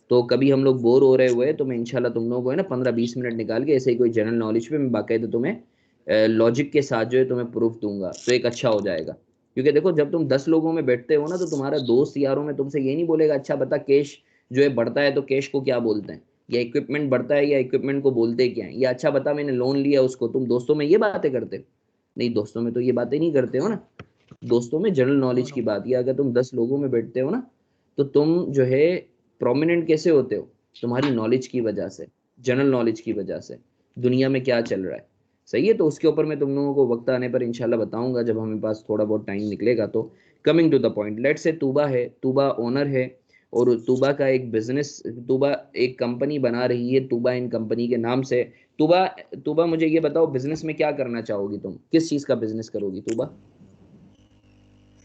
तो कभी हम लोग बोर हो रहे हुए तो मैं इंशाल्लाह तुम लोगों को है ना 15-20 मिनट निकाल के ऐसे ही कोई जनरल नॉलेज पे मैं बाकायदा तुम्हें लॉजिक के साथ जो है तुम्हें प्रूफ दूंगा, तो एक अच्छा हो जाएगा। क्योंकि देखो जब तुम 10 लोगों में बैठते हो ना, तो तुम्हारा दोस्त यारों में तुमसे ये नहीं बोलेगा अच्छा बता कैश जो है बढ़ता है तो कैश को क्या बोलते हैं, या इक्विपमेंट बढ़ता है या इक्विपमेंट को बोलते क्या है, या अच्छा बता मैंने लोन लिया उसको, तुम दोस्तों में ये बातें करते हो? नहीं, दोस्तों में तो ये बातें नहीं करते हो ना। दोस्तों में जनरल नॉलेज की बात, या अगर तुम 10 लोगों में बैठते हो ना, तो तुम जो है प्रोमिनेंट कैसे होते हो? तुम्हारी नॉलेज की वजह से, जनरल नॉलेज की वजह से, दुनिया में क्या चल रहा है। सही है, तो उसके ऊपर मैं तुम लोगों को वक्त आने पर इंशाल्लाह बताऊंगा जब हमें पास थोड़ा बहुत टाइम निकलेगा। तो coming to the point, let's say Tooba है, तूबा ओनर है, और तूबा का एक बिजनेस, तूबा एक कंपनी बना रही है तूबा इन कंपनी के नाम से। तूबा, तूबा मुझे ये बताओ बिजनेस में क्या करना चाहोगी तुम, किस चीज का बिजनेस करोगी तूबा?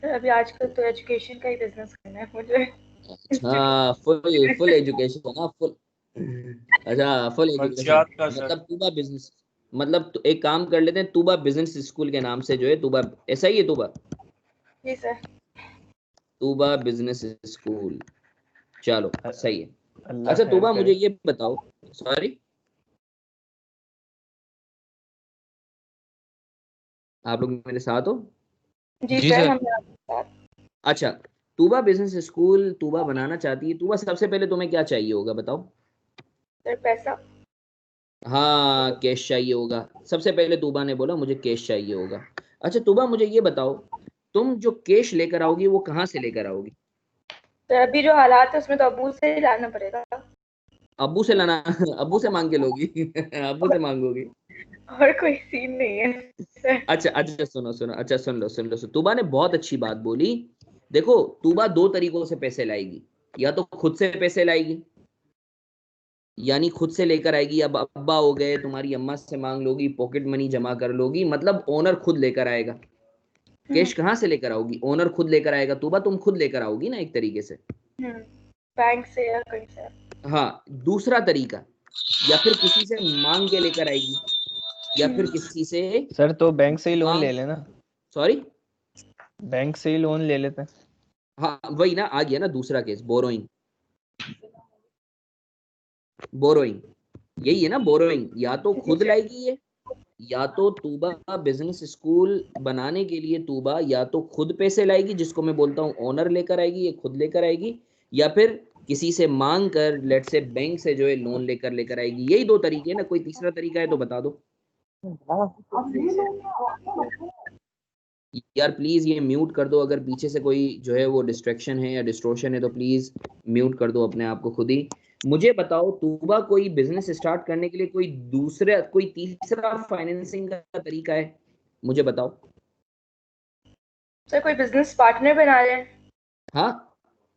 सर अभी आजकल तो एजुकेशन का ही बिजनेस करना है मुझे। अच्छा, फुल फुल एजुकेशन है ना, फुल, अच्छा फुल एजुकेशन, मंशियात का सर। मतलब तूबा बिजनेस, मतलब तो एक काम कर लेते हैं, तूबा बिजनेस स्कूल के नाम से जो है तूबा, ऐसा ही है तूबा, जी सर। तूबा बिजनेस स्कूल, चलो सही है। अल्लाह अच्छा खैर तूबा मुझे करे। ये बताओ, सॉरी आप लोग मेरे साथ हो? जी जी सर, सर। हम आपके साथ। अच्छा, तूबा बिजनेस स्कूल तूबा बनाना चाहती है, तूबा सबसे पहले तुम्हें क्या चाहिए होगा बताओ? सर पैसा। हाँ कैश चाहिए होगा, सबसे पहले तूबा ने बोला मुझे कैश चाहिए होगा। अच्छा तूबा मुझे ये बताओ, तुम जो कैश लेकर आओगी वो कहाँ से लेकर आओगी? सर अभी जो हालात है उसमें तो अबू से ही लाना पड़ेगा। अब्बू से लाना? अब्बू से मांग के लोगी? अब्बू से मांगोगी? और कोई सीन नहीं है सर। अच्छा अच्छा, सुनो सुनो, अच्छा सुन लो, तूबा ने बहुत अच्छी बात बोली। देखो तूबा दो तरीकों से पैसे लाएगी, या तो खुद से पैसे लाएगी, यानी खुद से लेकर आएगी, अब अब्बा हो गए, तुम्हारी अम्मा से मांग लोगी, पॉकेट मनी जमा कर लोगी, मतलब ओनर खुद लेकर आएगा। कैश कहाँ से लेकर आओगी? ओनर खुद लेकर आएगा, तूबा तुम खुद लेकर आओगी ना एक तरीके से। बैंक से या कहीं से। हाँ, दूसरा तरीका, या फिर किसी से मांग के लेकर आएगी, या फिर किसी से सर तो बैंक से ही लोन मांग, ले लेना, सॉरी, बैंक से ही लोन ले लेते हैं। हाँ वही ना, आ गया ना दूसरा केस, बोरोइंग, बोरोइंग, यही है ना बोरोइंग, या तो जी खुद सर। लाएगी ये, या तो तूबा बिजनेस स्कूल बनाने के लिए तूबा या तो खुद पैसे लाएगी, जिसको मैं बोलता हूँ ओनर लेकर आएगी, ये खुद लेकर आएगी, या फिर किसी से मांग कर, लेट से बैंक से जो है लोन लेकर लेकर आएगी। यही दो तरीके हैं ना, कोई तीसरा तरीका है तो बता दो यार। प्लीज ये म्यूट कर दो, अगर पीछे से कोई जो है वो डिस्ट्रैक्शन है या डिस्ट्रोशन है तो प्लीज म्यूट कर दो अपने आप को खुद ही। मुझे बताओ तूबा कोई बिजनेस स्टार्ट करने के लिए कोई दूसरा कोई तीसरा फाइनेंसिंग का तरीका है? मुझे बताओ। सर कोई बिजनेस पार्टनर बना लें। हाँ,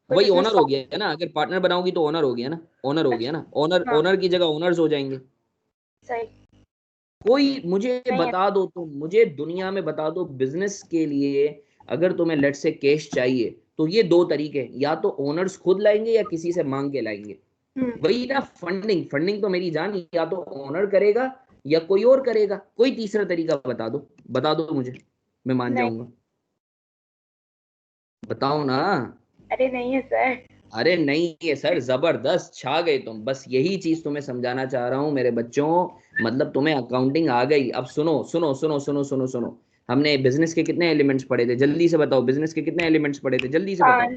कोई वही बिजनेस ओनर हो गया ना, अगर पार्टनर बनाओगी तो ओनर हो गया ना, ओनर हो गया ना, ओनर, हाँ ओनर की जगह ओनर्स हो जाएंगे। सही। कोई मुझे नहीं है। बता दो, तुम मुझे दुनिया में बता दो बिजनेस के लिए अगर तुम्हें लेट से कैश चाहिए तो ये दो तरीके हैं, या तो ओनर्स खुद लाएंगे या किसी से मांग के लाएंगे। वही ना फंडिंग, फंडिंग तो मेरी जान या तो ओनर करेगा या कोई और करेगा, कोई तीसरा तरीका बता दो मुझे, मैं मान नहीं। जाऊंगा। बताओ ना। अरे नहीं है सर। अरे नहीं है सर, जबरदस्त छा गए तुम, बस यही चीज तुम्हें समझाना चाह रहा हूं मेरे बच्चों, मतलब तुम्हें अकाउंटिंग आ गई। अब सुनो सुनो सुनो सुनो सुनो सुनो, हमने बिजनेस के कितने एलिमेंट्स पढ़े थे, जल्दी से बताओ, बिजनेस के कितने एलिमेंट्स पढ़े थे, जल्दी से बताओ।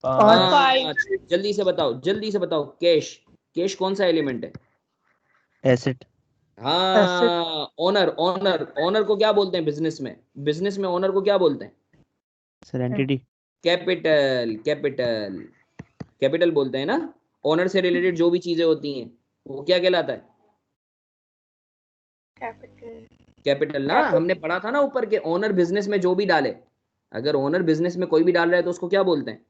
5 पांच, जल्दी से बताओ, जल्दी से बताओ। कैश, कैश कौन सा एलिमेंट है? एसेट। हाँ, ओनर, ओनर, ओनर को क्या बोलते हैं बिजनेस में? बिजनेस में ओनर को क्या बोलते हैं? Sir entity. Capital, capital, capital बोलते हैं ना। ओनर से रिलेटेड जो भी चीजें होती हैं वो क्या कहलाता है? कैपिटल। कैपिटल ना, हमने पढ़ा था ना ऊपर के ओनर बिजनेस में जो भी डाले, अगर ओनर बिजनेस में कोई भी डाल रहा है तो उसको क्या बोलते हैं?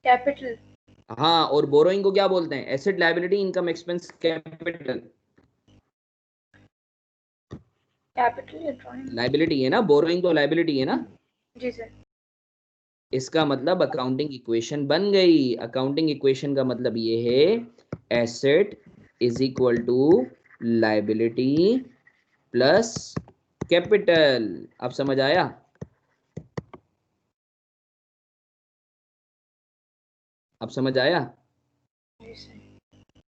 कैपिटल। हाँ, और बोरोइंग को क्या बोलते हैं? Asset, liability, income, expense, capital. Capital या ड्राइंग। लायबिलिटी है ना, बोरोइंग तो लायबिलिटी है ना। जी सर। इसका मतलब अकाउंटिंग इक्वेशन बन गई। अकाउंटिंग इक्वेशन का मतलब ये है asset is equal to liability plus capital. अब समझ आया? अब समझ आया? जी सर।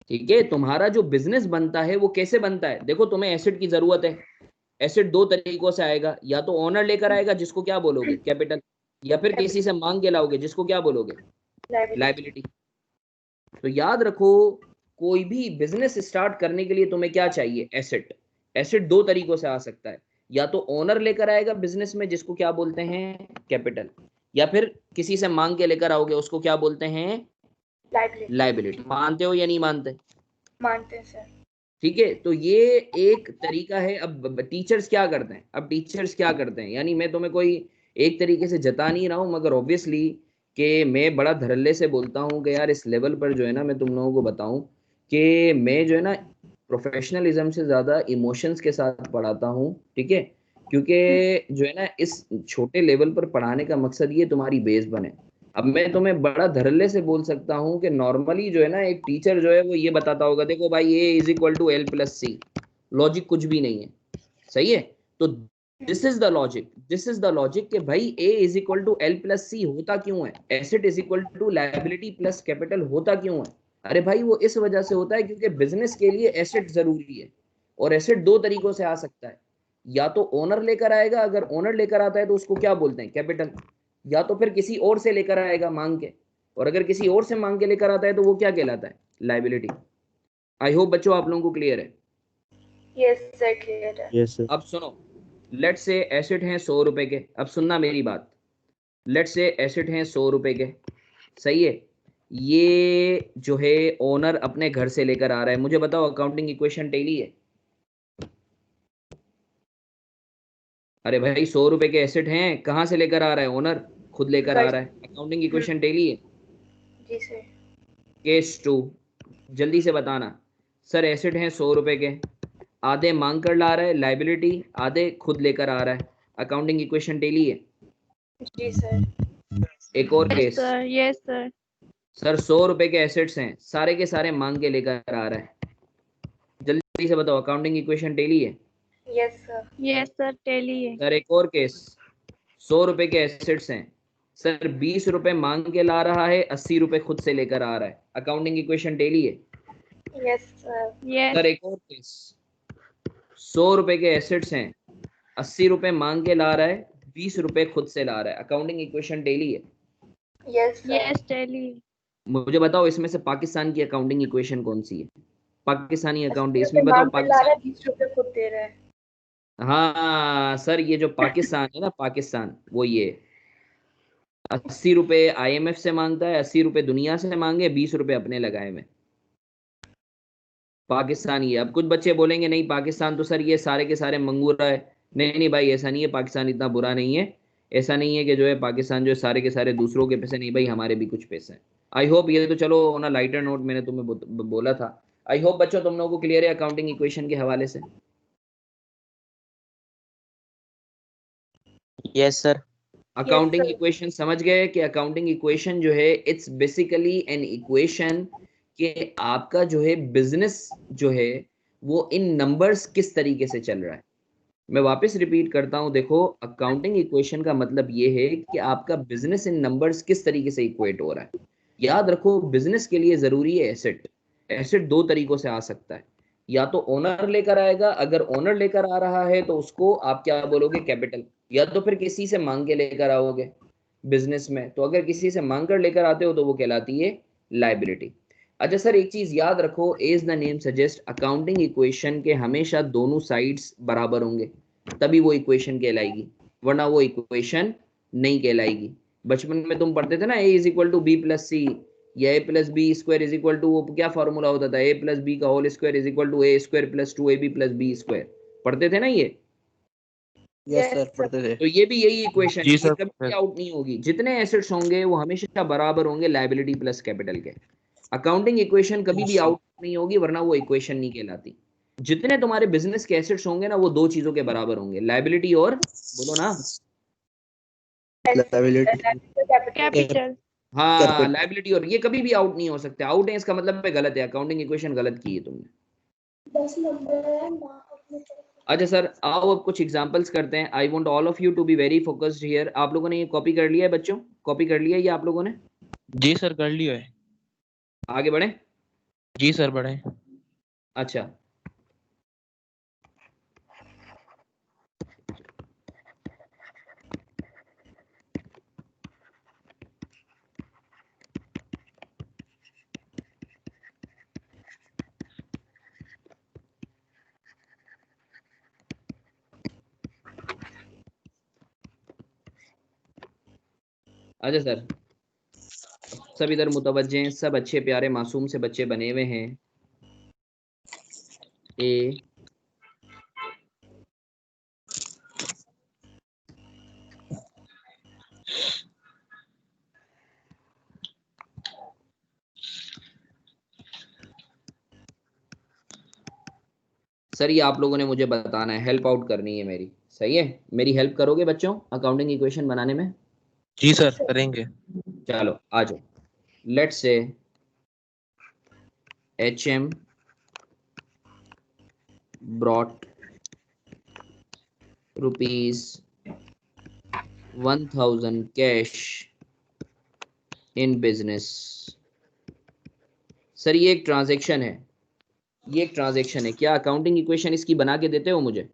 ठीक है, तुम्हारा जो बिजनेस बनता है वो कैसे बनता है? देखो, तुम्हें एसेट की जरूरत है, एसेट दो तरीकों से आएगा, या तो ओनर लेकर आएगा जिसको क्या बोलोगे? कैपिटल, या फिर किसी से मांग के लाओगे जिसको क्या बोलोगे? लायबिलिटी। तो याद रखो, कोई भी बिजनेस स्टार्ट करने के लिए तुम्हें क्या चाहिए? एसेट। एसेट दो तरीकों से आ सकता है, या तो ओनर लेकर आएगा बिजनेस में जिसको क्या बोलते हैं? कैपिटल, या फिर किसी से मांग के लेकर आओगे उसको क्या बोलते हैं? लायबिलिटी। मानते हो या नहीं मानते? मानते हैं सर। ठीक है, तो ये एक तरीका है। अब टीचर्स क्या करते हैं? अब टीचर्स क्या करते हैं, यानी मैं तुम्हें कोई एक तरीके से जता नहीं रहा हूं, मगर ऑब्वियसली कि मैं बड़ा धड़ल्ले से बोलता हूं कि यार इस लेवल पर जो है ना, मैं तुम लोगों को बताऊं कि मैं जो है ना प्रोफेशनलिज्म से ज्यादा इमोशंस के साथ पढ़ाता हूं। ठीक है, क्योंकि जो है ना इस छोटे लेवल पर पढ़ाने का मकसद ये तुम्हारी बेस बने। अब मैं तुम्हें बड़ा धड़ल्ले से बोल सकता हूँ कि नॉर्मली जो है ना एक टीचर जो है वो ये बताता होगा, देखो भाई A is equal to L plus C, logic कुछ भी नहीं है। सही है, तो this is the logic, this is the logic कि भाई A is equal to L plus C होता क्यों है, asset is equal to liability plus capital होता क्यों है? अरे भाई वो इस वजह से होता है क्योंकि बिजनेस के लिए एसेट जरूरी है, और एसेट दो तरीकों से आ सकता है, या तो ओनर लेकर आएगा, अगर ओनर लेकर आता है तो उसको क्या बोलते हैं? कैपिटल, या तो फिर किसी और से लेकर आएगा मांग के, और अगर किसी और से मांग के लेकर आता है तो वो क्या कहलाता है? लायबिलिटी। आई होप बच्चों आप लोगों को क्लियर है। यस सर, क्लियर है। Yes sir. अब सुनो, लेट से एसेट हैं 100 रुपए के, अब सुनना मेरी बात, लेट से एसेट हैं 100 रुपए के, सही है, ये जो है ओनर अपने घर से लेकर आ रहा है। मुझे बताओ अकाउंटिंग इक्वेशन टेली है? अरे भाई 100 रुपए के एसेट हैं, कहाँ से लेकर आ रहा है? ओनर खुद लेकर आ रहा है, अकाउंटिंग इक्वेशन टेली है? जी सर। केस 2, जल्दी से बताना। सर एसेट हैं 100 रुपए के, आधे मांग कर ला रहा है लायबिलिटी, आधे खुद लेकर आ रहा है, अकाउंटिंग इक्वेशन टेली है? जी सर। एक और yes case, sir, yes sir. Sir 100 रुपए के एसेट्स हैं, सारे के सारे मांग के लेकर आ रहा है, जल्दी से बताओ अकाउंटिंग इक्वेशन टेली है? Yes sir. Yes sir, tally है। सर एक और केस, 100 रुपए के एसेट्स हैं, सर 20 रुपए मांग के ला रहा है, 80 रुपए खुद से लेकर आ रहा है, अकाउंटिंग इक्वेशन टेली है? Yes sir. यस। सर एक और केस, 100 रुपए के एसेट्स हैं, 80 रुपए मांग के ला रहा है, 20 रुपए खुद से ला रहा है, अकाउंटिंग इक्वेशन टेली है? Yes sir. यस, टेली है। मुझे बताओ इसमें से पाकिस्तान की अकाउंटिंग इक्वेशन कौन सी है? पाकिस्तानी अकाउंटिंग, 80 इसमें रुपए बताओ मांग कर ला रहा है, पाकिस्तान। 20 रुपए खुद दे रहा है। हाँ सर, ये जो पाकिस्तान है ना, पाकिस्तान, वो ये 80 रुपए IMF से मांगता है, 80 रुपए दुनिया से मांगे, 20 रुपए अपने लगाए में, पाकिस्तान ये। अब कुछ बच्चे बोलेंगे नहीं पाकिस्तान तो सर ये सारे के सारे मंगूरा है। नहीं नहीं भाई, ऐसा नहीं है, पाकिस्तान इतना बुरा नहीं है। ऐसा नहीं है कि जो है पाकिस्तान जो है सारे के सारे दूसरों के पैसे, नहीं भाई, हमारे भी कुछ पैसे हैं। आई होप ये तो चलो ना लाइटर नोट मैंने तुम्हें बोला था। आई होप बच्चों तुम लोगों को क्लियर है अकाउंटिंग इक्वेशन के हवाले से? Yes sir. Accounting sir. Equation समझ गए कि अकाउंटिंग इक्वेशन जो है इट्स बेसिकली एन इक्वेशन कि आपका जो है बिजनेस जो है वो इन नंबर्स किस तरीके से चल रहा है। मैं वापस रिपीट करता हूं, देखो अकाउंटिंग इक्वेशन का मतलब ये है कि आपका बिजनेस इन नंबर्स किस तरीके से इक्वेट हो रहा है। याद रखो बिजनेस के लिए जरूरी है एसेट। एसेट दो तरीकों से आ सकता है, या तो ओनर लेकर आएगा, अगर ओनर लेकर आ रहा है तो उसको आप क्या बोलोगे कैपिटल, या तो फिर किसी से मांग के लेकर आओगे बिजनेस में, तो अगर किसी से मांग कर लेकर आते हो तो वो कहलाती है लाइबिलिटी। अच्छा सर एक चीज याद रखो, as the name suggest accounting equation के हमेशा दोनों साइड्स बराबर होंगे तभी वो इक्वेशन कहलाएगी, वरना वो इक्वेशन नहीं कहलाएगी। बचपन में तुम पढ़ते थे ना A is equal to B plus C, या A plus B square is equal to, वो क्या फॉर्मूला होता था, ए प्लस बी का whole square is equal to A square plus 2ab plus B square, पढ़ते थे ना ये। यस सर पढ़ते थे। तो ये भी यही इक्वेशन है, जी ये सर। कभी आउट नहीं होगी, जितने एसेट्स होंगे वो हमेशा बराबर होंगे लायबिलिटी प्लस कैपिटल के। अकाउंटिंग इक्वेशन कभी भी आउट नहीं होगी, वरना वो इक्वेशन नहीं कहलाती। जितने तुम्हारे बिजनेस के एसेट्स होंगे ना वो दो चीजों के बराबर होंगे, लायबिलिटी और बोलो ना कैपिटल। हाँ लायबिलिटी, और ये कभी भी आउट नहीं हो सकते। आउट है इसका मतलब है गलत है, अकाउंटिंग इक्वेशन गलत की है तुमने। अच्छा सर आओ अब कुछ एग्जांपल्स करते हैं। I want all of you to be very focused here. आप लोगों ने ये कॉपी कर लिया है बच्चों, कॉपी कर लिया है ये आप लोगों ने? जी सर कर लिया है। आगे बढ़े। जी सर बढ़े। अच्छा अच्छा सर सब इधर मुतवज्जे हैं, सब अच्छे प्यारे मासूम से बच्चे बने हुए हैं। ए सर ये आप लोगों ने मुझे बताना है, हेल्प आउट करनी है मेरी, सही है? मेरी हेल्प करोगे बच्चों अकाउंटिंग इक्वेशन बनाने में? जी सर करेंगे। चलो आ जाओ। Let's say HM brought ₹1000 cash in business. Sir ये एक ट्रांजैक्शन है, ये एक ट्रांजैक्शन है, क्या अकाउंटिंग इक्वेशन इसकी बना के देते हो मुझे?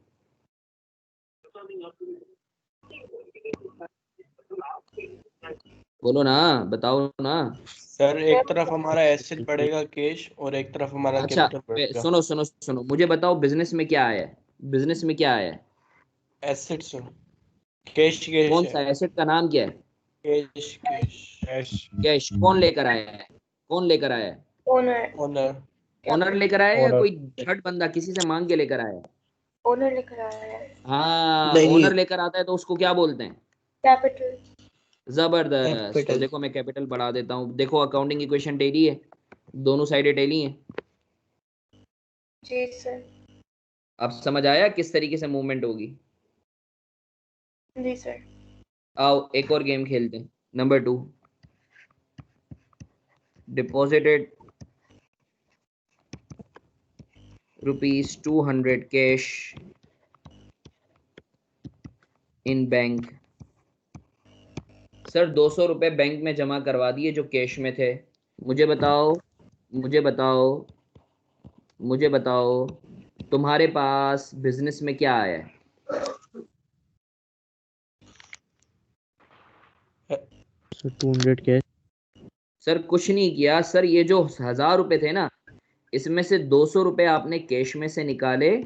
बोलो ना, बताओ ना। सर एक तरफ हमारा एसेट बढ़ेगा कैश और एक तरफ हमारा अच्छा कैपिटल बढ़ेगा। सुनो सुनो सुनो, मुझे बताओ बिजनेस में क्या आया है? बिजनेस में क्या आया है? एसेट सर कैश कैश कौन है। सा एसेट का नाम क्या है? Cash cash cash. कौन लेकर आया है? कौन लेकर आया है? ओनर ओनर ओनर लेकर आया है या Owner। कोई थर्ड बंदा किसी से मांग के लेकर आया है? ओनर लेकर आया है। हाँ नहीं। ओनर लेकर आता है तो उसको क्या बोलते हैं? कैपिटल। जबरदस्त। तो कैपिटल। देखो मैं कैपिटल बढ़ा देता हूँ। देखो अकाउंटिंग इक्वेशन टेली है, दोनों साइडें टेली हैं। जी सर। अब समझ आया किस तरीके से मूवमेंट होगी? जी सर। आओ एक और गेम खेलते हैं। Number 2, deposited ₹200 cash in bank. Sir 200 रुपए बैंक में जमा करवा दिए जो कैश में थे। मुझे बताओ मुझे बताओ मुझे बताओ तुम्हारे पास बिजनेस में क्या आया है? Sir 200 cash. सर कुछ नहीं किया सर, ये जो 1000 रुपए थे ना इसमें से 200 रुपए आपने कैश में से निकाले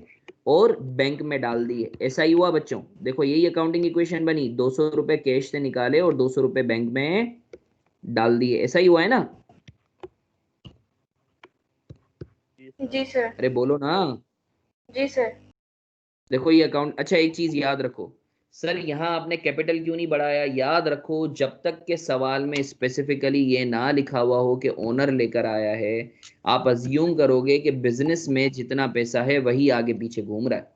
और बैंक में डाल दिए, ऐसा ही हुआ बच्चों? देखो यही अकाउंटिंग इक्वेशन बनी, 200 रुपए कैश से निकाले और 200 रुपए बैंक में डाल दिए, ऐसा ही हुआ है ना? जी सर। अरे बोलो ना। जी सर। देखो ये अकाउंट, अच्छा एक चीज याद रखो सर, यहाँ आपने कैपिटल क्यों नहीं बढ़ाया? याद रखो जब तक के सवाल में स्पेसिफिकली ये ना लिखा हुआ हो कि ओनर लेकर आया है, आप अज्यूम करोगे कि बिजनेस में जितना पैसा है वही आगे पीछे घूम रहा है।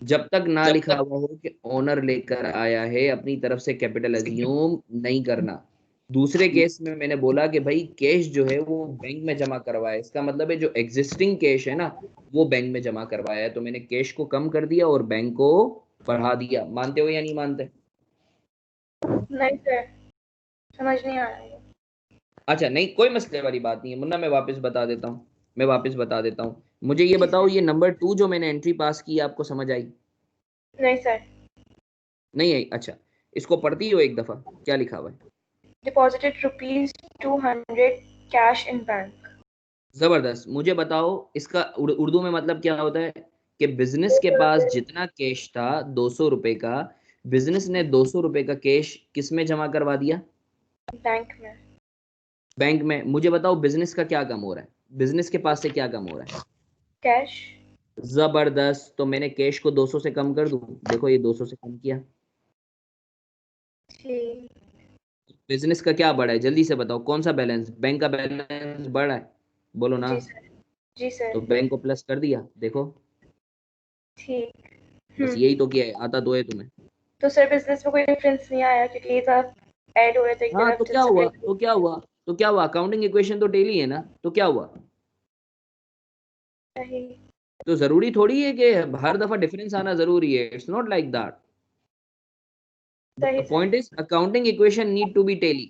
जब तक ना लिखा हुआ हो कि ओनर लेकर आया है, अपनी तरफ से कैपिटल एज्यूम नहीं करना। दूसरे केस में मैंने बोला कि भाई कैश जो है वो बैंक में जमा करवाया, इसका मतलब है जो एग्जिस्टिंग कैश है ना वो बैंक में जमा करवाया है, तो मैंने कैश को कम कर दिया और बैंक को बढ़ा दिया। मानते हो या नहीं मानते? नहीं सर, समझ नहीं आ रहा है। अच्छा नहीं, कोई मसले वाली बात नहीं है मुन्ना, मैं वापस बता देता हूँ। मुझे ये जी बताओ, सर। ये नंबर 2 जो मैंने एंट्री पास की आपको समझ आई? नहीं सर। नहीं आई? अच्छा, इसको पढ़ती हो एक दफा, क्या लिखा हुआ है? Deposited ₹200 cash in bank. जबरदस्त। मुझे बताओ इसका उर्दू में मतलब क्या होता है? कि बिजनेस के पास जितना कैश था 200 रुपए का, बिजनेस ने 200 रुपए का कैश किस में जमा करवा दिया? बैंक में। बैंक में। मुझे बताओ बिजनेस का क्या कम हो रहा है? बिजनेस के पास से क्या कम हो रहा है? कैश। जबरदस्त। तो मैंने कैश को 200 से कम कर दूं, देखो ये 200 से कम किया। ठीक। बिजनेस का क्या बढ़ा है जल्दी से बताओ, कौन सा बैलेंस? बैंक का बैलेंस बढ़ा है, बोलो ना। जी सर। जी तो सर। बैंक को प्लस कर दिया, देखो। ठीक। बस यही तो किया है, आता तो है तुम्हें। तो सर बिजनेस में कोई डिफरेंस नहीं आया क्योंकि ये सब ऐड हो रहे थे एक हाँ तरफ तो जब क्या हुआ, सेपरेट। अकाउंटिंग इक्वेशन तो टेली है ना, तो क्या हुआ? सही। तो जरूरी थोड़ी है कि हर दफा डिफरेंस आना जरूरी है, इट्स नॉट लाइक दैट। सही द sir. Point is accounting equation need to be tally.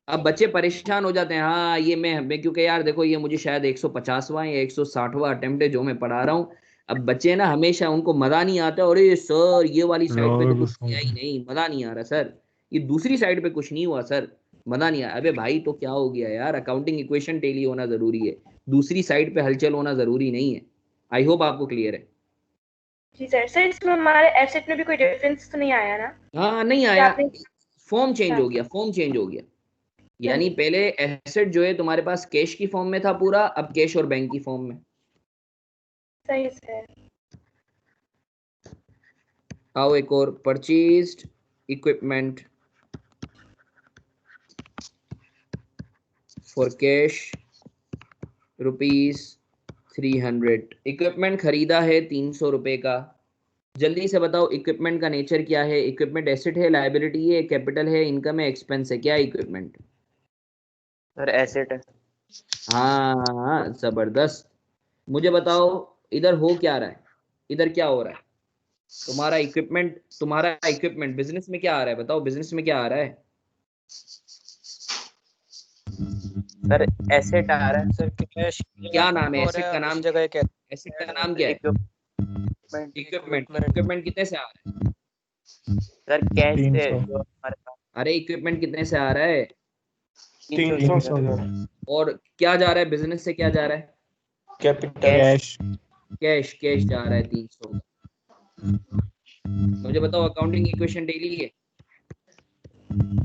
अब बच्चे परेशान हो जाते हैं, हाँ ये मैं क्योंकि यार देखो ये मुझे शायद 150वां या 160वां अटेम्प्ट है जो मैं पढ़ा रहा हूँ। अब बच्चे ना हमेशा उनको मजा नहीं आता, और ये सर ये वाली साइड पे तो कुछ किया ही नहीं, मजा नहीं आ रहा सर, ये दूसरी साइड पे कुछ नहीं हुआ सर, मजा नहीं आया। अबे भाई तो क्या हो गया यार, अकाउंटिंग इक्वेशन टेली होना जरूरी है, दूसरी साइड पे हलचल होना जरूरी नहीं है। आई होप आपको क्लियर है। जी सर। सर इसमें हमारे एसेट में भी कोई डिफरेंस तो नहीं आया ना? हाँ नहीं क्या आया, आपने? फॉर्म चेंज हाँ, हो गया, फॉर्म चेंज हो गया। यानी सही। पहले एसेट जो है तुम्हारे पास कैश की फॉर्म में था पूरा, अब कैश और बैंक की फॉर्म में। सही सर। आओ एक और, purchased equipment for cash ₹300। Equipment खरीदा है 300 रुपए का। जल्दी से बताओ इक्विपमेंट का नेचर क्या है? इक्विपमेंट एसेट है, लायबिलिटी है, कैपिटल है, इनकम है, एक्सपेंस है? क्या इक्विपमेंट? सर एसेट है। हाँ जबरदस्त। मुझे बताओ इधर हो क्या रहा है, इधर क्या हो रहा है? तुम्हारा इक्विपमेंट बिजनेस में क्या आ रहा है? बताओ बिजनेस में क्या आ रहा है? सर एसेट आ रहा है। सर कैश क्या नाम है एसेट का? नाम क्या है? एसेट का नाम क्या है? इक्विपमेंट इक्विपमेंट कितने से आ रहा है? सर कैश से जो हमारे पास अरे इक्विपमेंट कितने से आ रहा है? 300 और क्या जा रहा है बिजनेस से, क्या जा रहा है? कैपिटल। कैश, कैश जा रहा है 300। मुझे बताओ अकाउंटिंग इक्वेशन डेली है?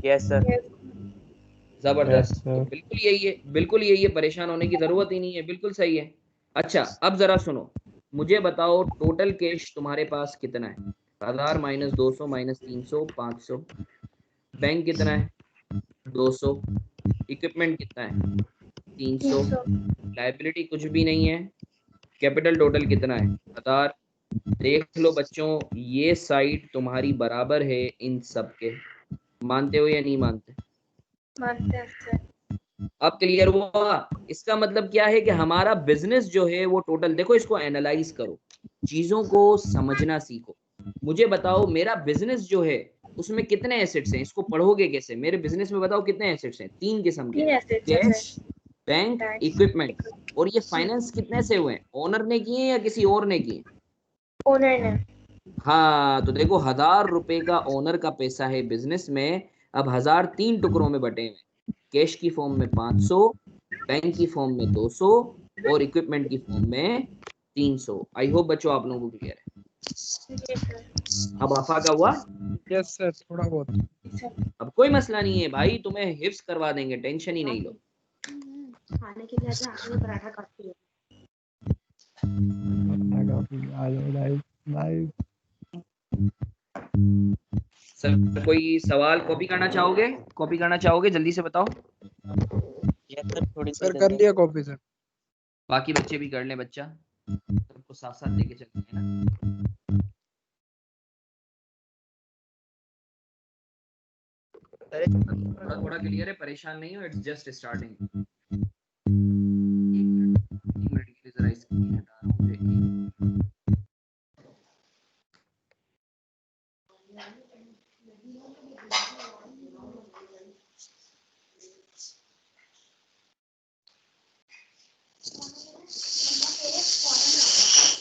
Yes sir. जबरदस्त। तो बिल्कुल यही है, बिल्कुल यही है, परेशान होने की जरूरत ही नहीं है, बिल्कुल सही है। अच्छा अब जरा सुनो, मुझे बताओ टोटल कैश तुम्हारे पास कितना है? 1000 माइनस 200 माइनस 300 500। बैंक कितना है? 200। इक्विपमेंट कितना है? 300। 300। लायबिलिटी कुछ भी नहीं है। कैपिटल टोटल कितना है? 1000। देख लो बच्चों, ये साइड तुम्हारी बराबर है इन सब के। मानते हो या नहीं मानते? मानते हैं सर। अब क्लियर हुआ? इसका मतलब क्या है कि हमारा बिजनेस जो है वो टोटल, देखो इसको एनालाइज करो, चीजों को समझना सीखो। मुझे बताओ मेरा बिजनेस जो है उसमें कितने एसेट्स हैं, इसको पढ़ोगे कैसे? मेरे बिजनेस में बताओ कितने एसेट्स हैं? 3 किस्म के, 3 एसेट्स है cash, sir. Bank, bank. Equipment. और ये फाइनेंस कितने से हुए? ओनर ने किए या किसी और ने किए? ओनर ने। हाँ तो देखो 1000 रुपए का ओनर का पैसा है बिजनेस में। अब 1000 3 टुकड़ों में बटे हुए, कैश की फॉर्म में 500, बैंक की फॉर्म में 200 और इक्विपमेंट की फॉर्म में 300। आई होप बच्चों आप लोगों को क्लियर है। जी सर। अब आफा का हुआ? यस सर, थोड़ा बहुत। अब कोई मसला नहीं है भाई, तुम्हें हिफ्स करवा देंगे, टेंशन ही नहीं लो। खाने के लिए आके पराठा खाती है। सर कोई सवाल कॉपी करना चाहोगे? कॉपी करना चाहोगे? जल्दी से बताओ। यस सर थोड़ी सर देर कर में। लिया कॉपी सर। बाकी बच्चे भी कर लें, बच्चा सबको साथ साथ लेके चलते हैं ना। थोड़ा थोड़ा क्लियर है, परेशान नहीं हो, इट्स जस्ट स्टार्टिंग। एक मिनट के लिए जरा स्क्रीन हटा रहा हूँ मुझे।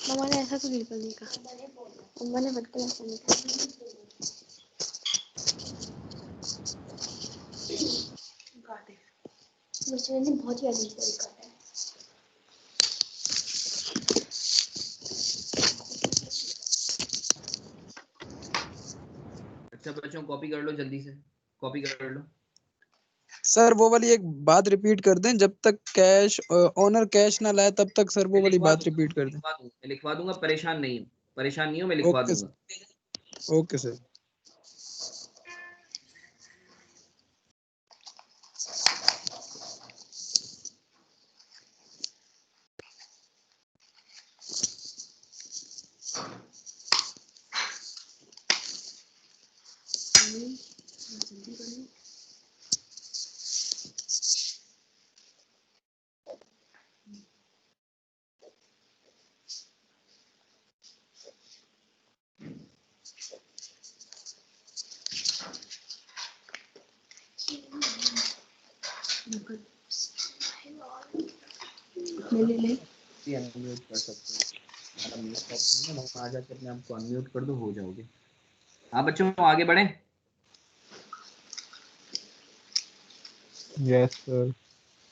मम्मा ने ऐसा तो बिल्कुल नहीं कहा, मम्मा ने बिल्कुल ऐसा नहीं कहा। मुझे नहीं, बहुत ही अजीब तरीका है। अच्छा बच्चों, कॉपी कर लो जल्दी से, कॉपी कर लो। सर वो वाली एक बात रिपीट कर दें, जब तक कैश ओनर कैश ना लाए तब तक सर वो वाली बात रिपीट कर दें। मैं लिखवा दूंगा, परेशान नहीं हो, परेशान नहीं हो, मैं लिखवा दूंगा। Okay sir. अनम्यूट कर सकते हो, म्यूट ऑप्शन है वहां आ जाके अपने आप को अनम्यूट कर दो, हो जाओगे। हाँ बच्चों आगे बढ़ें। Yes sir.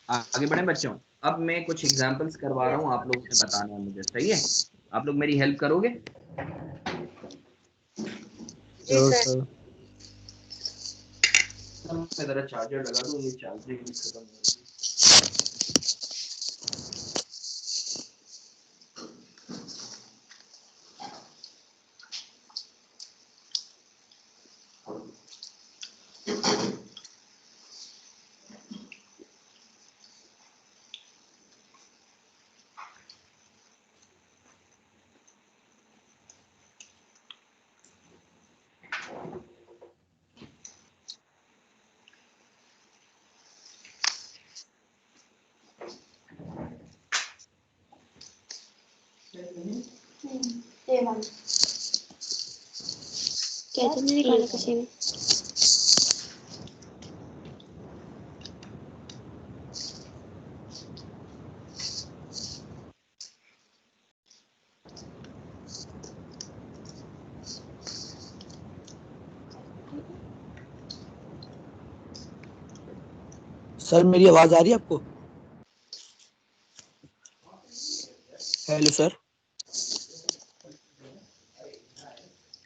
आगे बढ़ें बच्चों। अब मैं कुछ एग्जांपल्स करवा रहा हूँ, आप लोगों ने बताना है मुझे, सही है? आप लोग मेरी हेल्प करोगे? जी सर। मैं जरा चार्जर लगा दूं, ये चार्जिंग खत्म हो गई। कैसे नहीं निकाला किसी ने? सर मेरी आवाज आ रही है आपको? Hello sir.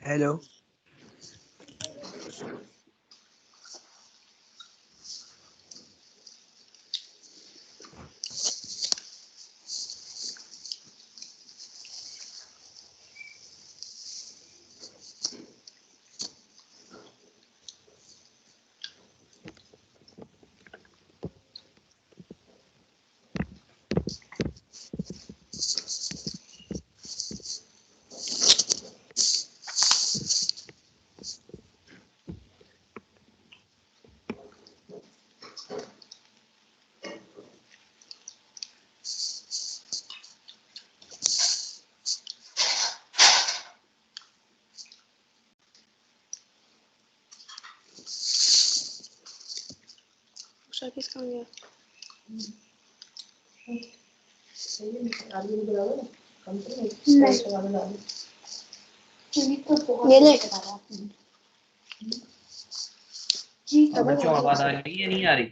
हेलो। सर्विस कहाँ गया? ये ले। अब बच्चों आवाज आ रही है, नहीं आ रही?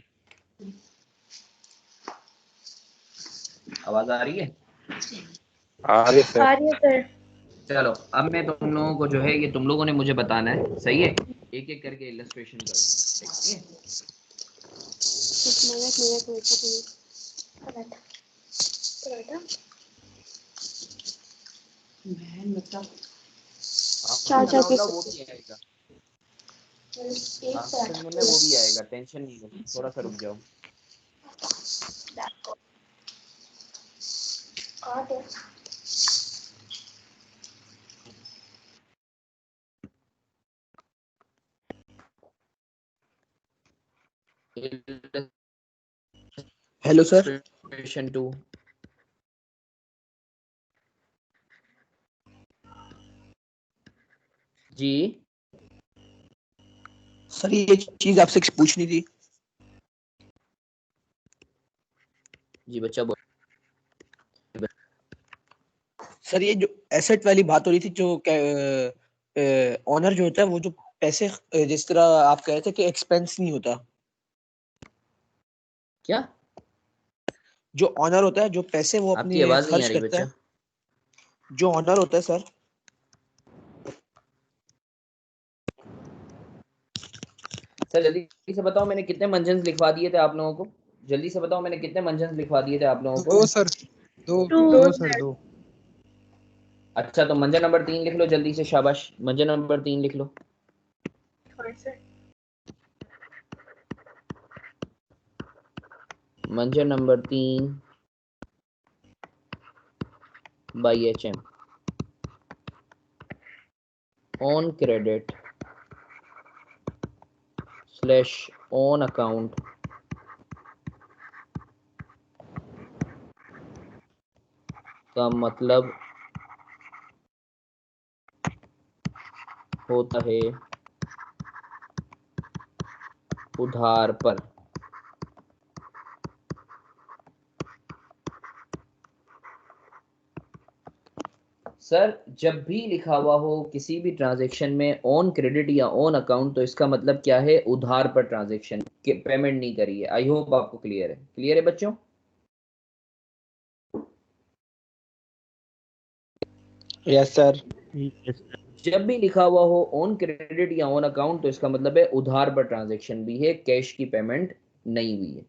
आवाज आ रही है? आ रही सर। आ रही है सर। चलो अब मैं तुम लोगों को जो है, ये तुम लोगों ने मुझे बताना है, सही है? एक एक करके इलस्ट्रेशन करो, ठीक है? चार पीस वो भी आएगा, वो भी आएगा, टेंशन नहीं लो, थोड़ा सा रुक जाओ। Hello sir. Illustration 2. जी सर ये चीज आपसे पूछनी थी। जी बच्चा बोल। सर ये जो एसेट वाली बात हो रही थी, जो ऑनर जो होता है वो जो पैसे जिस तरह आप कह रहे थे कि एक्सपेंस नहीं होता, क्या? जो ऑनर होता है जो पैसे वो आपकी अपने आवाज नहीं आ खर्च रही करता बच्चा। है, जो ऑनर होता है सर, सर जल्दी से बताओ मैंने कितने मंजन्स लिखवा दिए थे आप लोगों को। जल्दी से बताओ मैंने कितने मंजन्स लिखवा दिए थे आप लोगों को। 2 सर, 2 2 2 सर, 2। अच्छा तो मंजन नंबर 3 लिख लो जल्दी से, शाबाश। मंजन नंबर 3 लिख लो। सर। मंजन number 3 by HM on credit slash on account का मतलब होता है उधार पर। सर जब भी लिखा हुआ हो किसी भी ट्रांजैक्शन में ऑन क्रेडिट या ऑन अकाउंट, तो इसका मतलब क्या है? उधार पर ट्रांजैक्शन के पेमेंट नहीं करी है। आई होप आपको क्लियर है। क्लियर है बच्चों? Yes sir. जब भी लिखा हुआ हो ऑन क्रेडिट या ऑन अकाउंट, तो इसका मतलब है उधार पर ट्रांजैक्शन भी है, कैश की पेमेंट नहीं हुई है।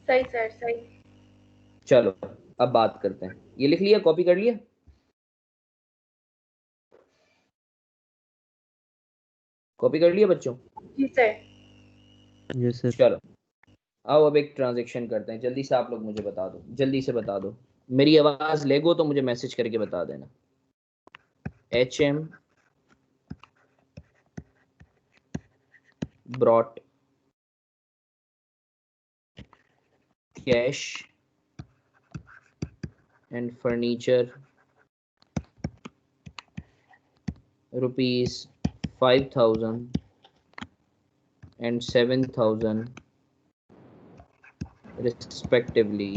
सही सर, सही। चलो अब बात करते हैं। ये लिख लिया, कॉपी कर लिया? कॉपी कर लिया बच्चों? जी सर। Yes sir. चलो आओ अब एक ट्रांजैक्शन करते हैं। जल्दी से आप लोग मुझे बता दो, जल्दी से बता दो। मेरी आवाज लेगो तो मुझे मैसेज करके बता देना। HM brought cash and furniture rupees 5,000 and 7,000 respectively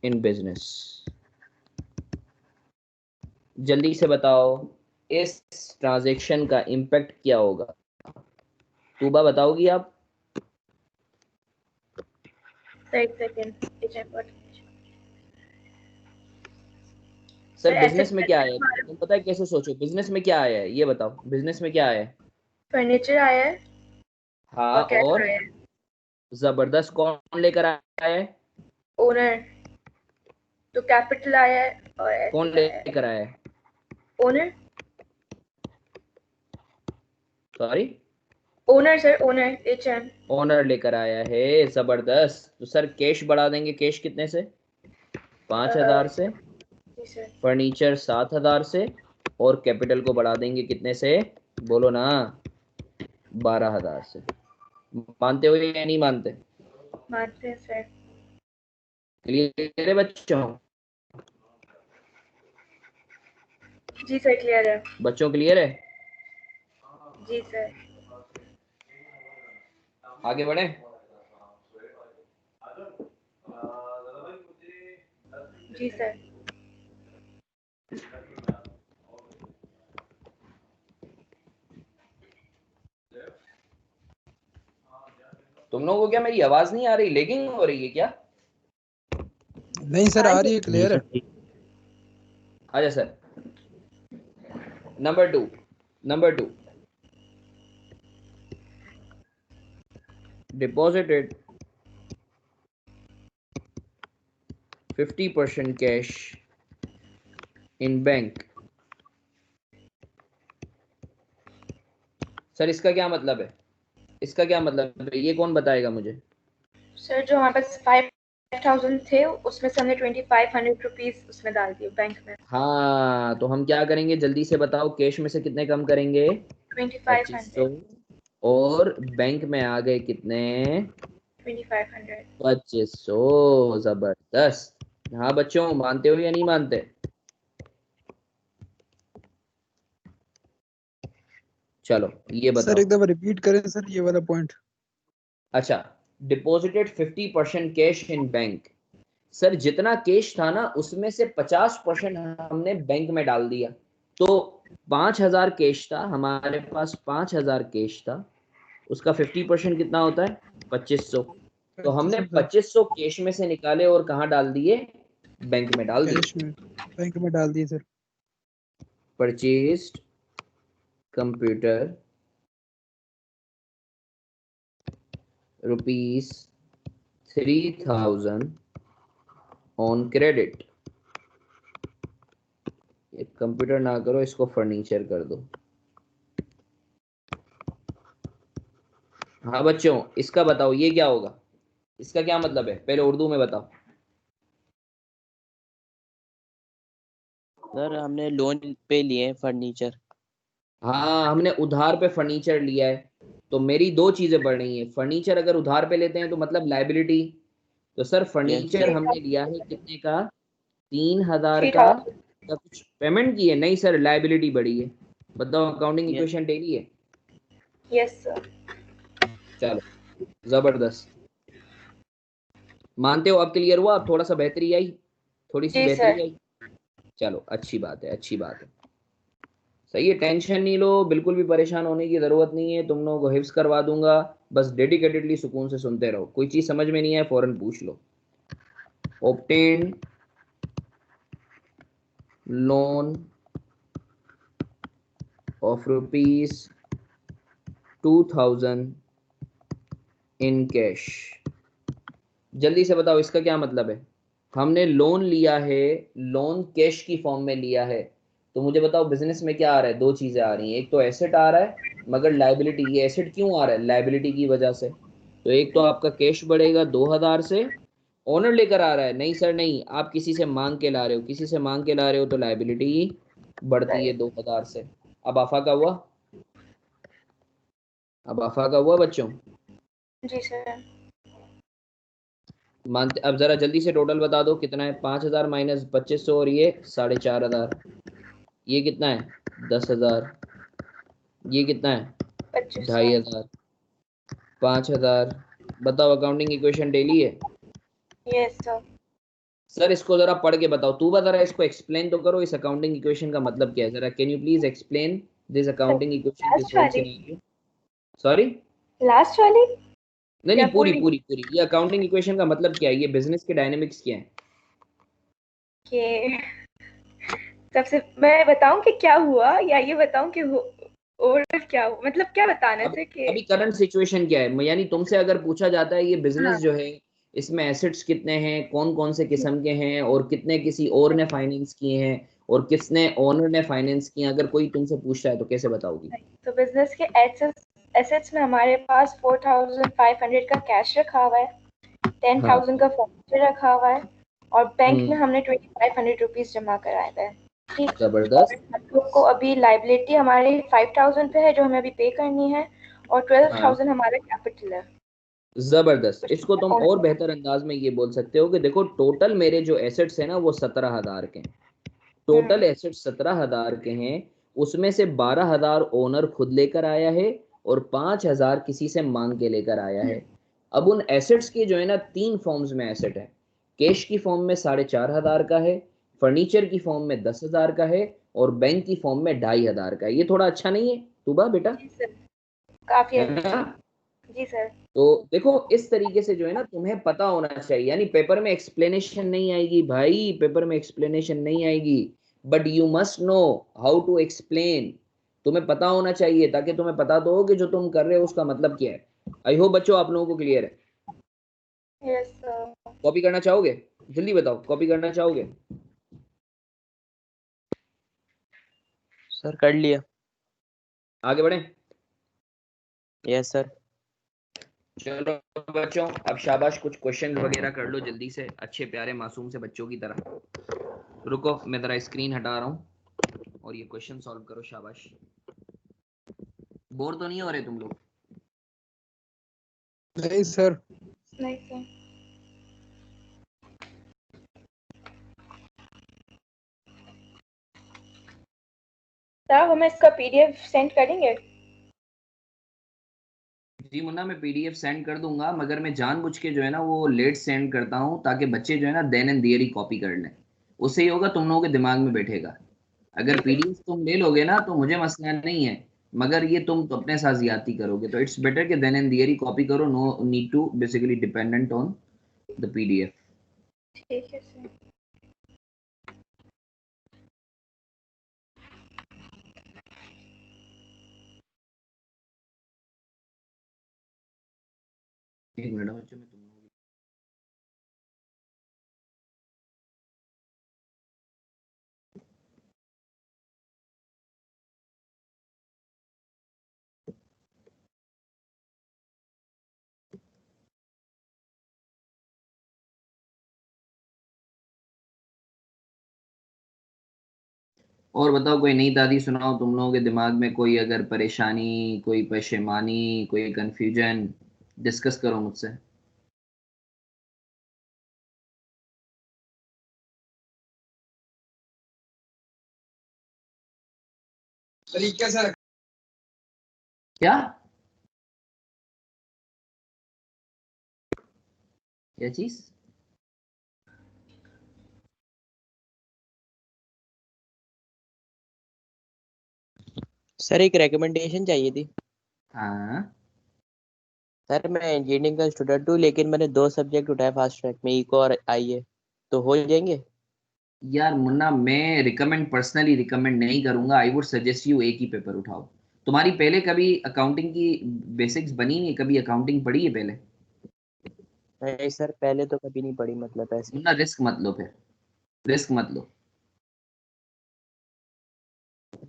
in business। जल्दी से बताओ इस ट्रांजैक्शन का इम्पैक्ट क्या होगा? तूबा बताओगी आप? एक second. Sir sir business asset में क्या आया है? तुम पता है कैसे सोचो, बिजनेस में क्या आया है ये बताओ। बिजनेस में क्या आया है? फर्नीचर आया है हाँ और कैश और आया है। जबरदस्त कौन लेकर आया है? ओनर। तो कैपिटल आया है और कौन एसेट आया है। लेकर आया है? Owner. Sorry, owner sir, owner HM। Owner लेकर आया है। जबरदस्त। तो सर कैश बढ़ा देंगे। कैश कितने से? 5,000 से। जी सर। फर्नीचर 7,000 से। और कैपिटल को बढ़ा देंगे कितने से? बोलो ना। 12,000 से। मानते हो या नहीं मानते? मानते हैं सर। क्लियर है बच्चों? जी सर, क्लियर है। बच्चों क्लियर है? जी सर। आगे बढ़े। जी सर। तुम लोगों को क्या मेरी आवाज नहीं आ रही? लेगिंग हो रही है क्या? नहीं सर, आ रही है, नहीं क्लियर है। सर ठीक। अच्छा sir. Number two deposited 50% cash in bank। Sir इसका क्या मतलब है? इसका क्या मतलब है? ये कौन बताएगा मुझे? सर जो हमारे पास 5 5,000 थे, उसमें से हमने 2,500 रुपीज उसमें डाल दिए बैंक में। हाँ, तो हम क्या करेंगे जल्दी से बताओ, कैश में से कितने कम करेंगे? 2500। 2,500। और बैंक में आ गए कितने? 2,500। 2500। जबरदस्त। हाँ बच्चों, मानते हो या नहीं मानते? चलो ये सर बताओ। एक दफा रिपीट करें सर ये वाला पॉइंट। अच्छा, deposited 50% cash in bank. Sir जितना कैश था ना उसमें से 50% हमने बैंक में डाल दिया। तो 5,000 कैश था हमारे पास, 5,000 कैश था, उसका 50% कितना होता है? 2500। तो हमने 2500 सर 2500 कैश में से निकाले और कहाँ डाल दिए? बैंक में डाल कैश दिए। में बैंक में डाल दिए sir. Purchased computer ₹3,000 on credit. ये कंप्यूटर ना करो, इसको फर्नीचर कर दो। हाँ बच्चों, इसका बताओ ये क्या होगा, इसका क्या मतलब है, पहले उर्दू में बताओ। सर हमने लोन पे लिए फर्नीचर। हाँ, हमने उधार पे फर्नीचर लिया है। तो मेरी दो चीजें बढ़ रही हैं, फर्नीचर अगर उधार पे लेते हैं तो मतलब लाइबिलिटी। तो सर यस फर्नीचर सर। हमने लिया है कितने का? 3,000 का। 3,000। क्या कुछ पेमेंट की है? नहीं सर, लाइबिलिटी बढ़ी है। बताओ, अकाउंटिंग यस इक्वेशन डेली है। Yes sir. चलो जबरदस्त। मानते हो? अब क्लियर हुआ? अब थोड़ा सा बेहतरी आई, थोड़ी सी जी बेहतरी सर। आई। चलो अच्छी बात है, अच्छी बात है। सही है, टेंशन नहीं लो, बिल्कुल भी परेशान होने की जरूरत नहीं है, तुम लोगों को हिफ्स करवा दूंगा। बस डेडिकेटेडली सुकून से सुनते रहो, कोई चीज समझ में नहीं आए फौरन पूछ लो। Obtain loan of ₹2,000 in cash. जल्दी से बताओ इसका क्या मतलब है? हमने लोन लिया है, लोन कैश की फॉर्म में लिया है। तो मुझे बताओ बिजनेस में क्या आ रहा है? दो चीजें आ रही हैं, एक तो एसेट आ रहा है मगर लाइबिलिटी। ये एसेट क्यों आ रहा है? लाइबिलिटी की वजह से। तो एक तो आपका कैश बढ़ेगा 2,000 से, ओनर लेकर आ रहा है, नहीं सर नहीं, आप किसी से मांग के ला रहे हो, किसी से मांग के ला रहे हो तो लाइबिलिटी बढ़ती है 2,000 से। अब आफा का हुआ, अब आफा का हुआ बच्चों। जी सर। मानते? अब जरा जल्दी से टोटल बता दो कितना है? 5,000 माइनस 2500 और ये 4,500। ये कितना है? 10,000। ये कितना है? 2,500। 2,500। 5,000। बताओ, अकाउंटिंग इक्वेशन डेली है। Yes sir. सर इसको जरा पढ़ के बताओ, तू बता रहा है, इसको एक्सप्लेन तो करो, इस अकाउंटिंग इक्वेशन का मतलब क्या है जरा, can you please explain this accounting equation, this last whole वाली। सिनेरियो। सॉरी? लास्ट वाली नहीं या नहीं, पूरी पूरी? पूरी पूरी, ये अकाउंटिंग इक्वेशन का मतलब क्या है, ये बिजनेस के डायनेमिक्स क्या है? के सबसे मैं बताऊं कि क्या हुआ, या ये बताऊं कि और क्या हुआ, मतलब क्या बताने अब से कि। अभी करंट सिचुएशन क्या है, यानी तुमसे अगर पूछा जाता है ये बिजनेस हाँ। जो है, इसमें एसेट्स कितने हैं, कौन कौन से किस्म के हैं, और कितने किसी और ने फाइनेंस किए हैं, और किसने ओनर ने फाइनेंस किए, अगर कोई तुमसे पूछता है तो कैसे बताओगी? तो बिजनेस के एसेट्स में हमारे पास 4,500 का कैश रखा हुआ है, हाँ। 10,000 का फर्नीचर रखा हुआ है, और बैंक में हम्म। हमने 2,500 रुपीज जमा कराया था। ठीक। और जबरदस्त। हम लोग को अभी लाइबिलिटी हमारी 5,000 पे है जो हमें अभी पे करनी है, और हाँ 12,000 हमारा कैपिटल है। जबरदस्त। इसको तुम और और बेहतर अंदाज में ये बोल सकते हो कि देखो, टोटल मेरे जो एसेट्स है ना वो 17,000 के हैं। टोटल एसेट 17,000 के हैं, उसमें से 12,000 ओनर खुद लेकर आया है और 5,000 किसी से मांग के लेकर आया है। अब उन एसेट्स के जो है ना, तीन फॉर्म्स में एसेट है। कैश की फॉर्म में 4,500 का है, फर्नीचर की फॉर्म में 10,000 का है, और बैंक की फॉर्म में 2,500 का है। ये थोड़ा अच्छा नहीं है तुबा बेटा? जी सर, काफी है अच्छा। ना? जी सर। तो देखो इस तरीके से जो है ना तुम्हें पता होना चाहिए, यानी पेपर में एक्सप्लेनेशन नहीं आएगी भाई, पेपर में एक्सप्लेनेशन नहीं आएगी, but you must know how to explain. तुम्हें पता होना चाहिए ताकि तुम्हें पता तो हो कि जो तुम कर रहे हो उसका मतलब क्या है। आई होप बच्चों आप लोगों को क्लियर है। Yes sir. कॉपी करना चाहोगे? जल्दी बताओ, कॉपी करना चाहोगे? सर कर लिया। आगे बढ़े? Yes sir. चलो बच्चों, अब शाबाश कुछ क्वेश्चन वगैरह कर लो जल्दी से, अच्छे प्यारे मासूम से बच्चों की तरह। रुको मैं जरा स्क्रीन हटा रहा हूँ और ये क्वेश्चन सॉल्व करो। शाबाश, बोर तो नहीं हो रहे तुम लोग? नहीं सर। नहीं सर। सर हमें इसका पीडीएफ सेंड करेंगे? जी मुन्ना, मैं पीडीएफ सेंड कर दूंगा, मगर मैं जानबूझ के जो है ना वो लेट सेंड करता हूँ ताकि बच्चे जो है ना देन एंड देयर ही कॉपी कर लें। उससे ये होगा तुम लोगों के दिमाग में बैठेगा। अगर पीडीएफ तुम ले लोगे ना तो मुझे मसला नहीं है, मगर ये तुम तो अपने साथ ज्यादती करोगे, तो इट्स बेटर कि देन एंड देयर ही कॉपी करो। No need to basically dependent on the PDF. ठीक है सर। एक मिनट बच्चों, मैं तुम लोगों की और बताओ, कोई नई दादी सुनाओ तुम लोगों के दिमाग में कोई अगर परेशानी, कोई पशेमानी, कोई कंफ्यूजन, डिस्कस करो मुझसे। तरीके से क्या क्या चीज? सर एक रिकमेंडेशन चाहिए थी। हाँ सर मैं इंजीनियरिंग का स्टूडेंट हूँ, लेकिन मैंने 2 सब्जेक्ट उठाए फास्ट ट्रैक में, इको और आईए, तो हो जाएंगे? यार मुन्ना, मैं रिकमेंड पर्सनली रिकमेंड नहीं करूंगा। आई वुड सजेस्ट यू एक ही पेपर उठाओ। तुम्हारी पहले कभी अकाउंटिंग की बेसिक्स बनी नहीं? कभी अकाउंटिंग पढ़ी है पहले? नहीं सर, पहले तो कभी नहीं पढ़ी, मतलब ऐसे। मुन्ना रिस्क मत लो फिर, रिस्क मत लो।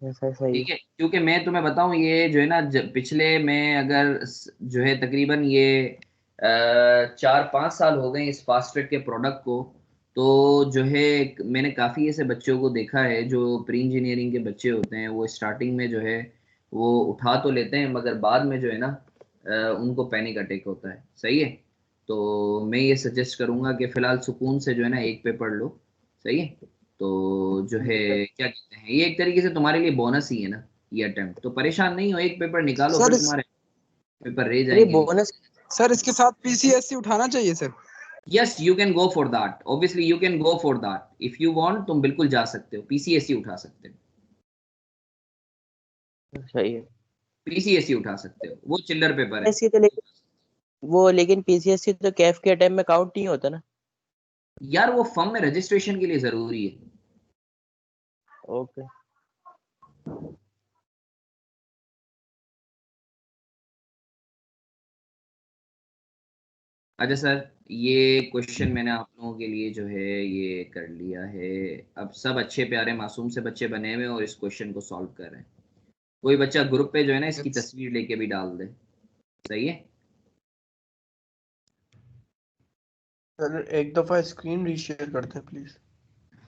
ऐसा सही है। ठीक है, क्योंकि मैं तुम्हें बताऊं ये जो है ना पिछले मैं अगर जो है तकरीबन ये 4-5 साल हो गए इस फास्ट ट्रैक के प्रोडक्ट को। तो जो है मैंने काफ़ी ऐसे बच्चों को देखा है जो प्री इंजीनियरिंग के बच्चे होते हैं, वो स्टार्टिंग में जो है वो उठा तो लेते हैं, मगर बाद में जो है ना उनको पैनिक अटैक होता है। सही है, तो मैं ये सजेस्ट करूंगा कि फिलहाल सुकून से जो है ना एक पेपर लो। सही है, तो जो है क्या कहते हैं, ये एक तरीके से तुम्हारे लिए बोनस ही है ना ये अटेम्प्ट। तो परेशान नहीं हो, एक पेपर निकालो, सर फिर इस तुम्हारे पेपर रह अरे जाएंगे नहीं। बोनस। सर इसके साथ पीसीएससी उठाना चाहिए sir. Yes, you can go for that, obviously you can go for that if you want. तुम बिल्कुल जा सकते हो, पीसीएससी उठा सकते हो। सही है। पीसीएससी उठा सकते हो, वो चिल्लर पेपर है। पीसीएससी तो लेकिन पीसीएससी तो कैफ के टाइम में काउंट नहीं होता ना? यार वो फर्म में रजिस्ट्रेशन के लिए जरूरी है। ओके। अच्छा सर, ये क्वेश्चन मैंने आप लोगों के लिए जो है ये कर लिया है। अब सब अच्छे प्यारे मासूम से बच्चे बने हुए हैं और इस क्वेश्चन को सॉल्व कर रहे हैं। कोई बच्चा ग्रुप पे जो है ना इसकी तस्वीर लेके भी डाल दे। सही है। सर एक दफा स्क्रीन रीशेयर करते हैं प्लीज।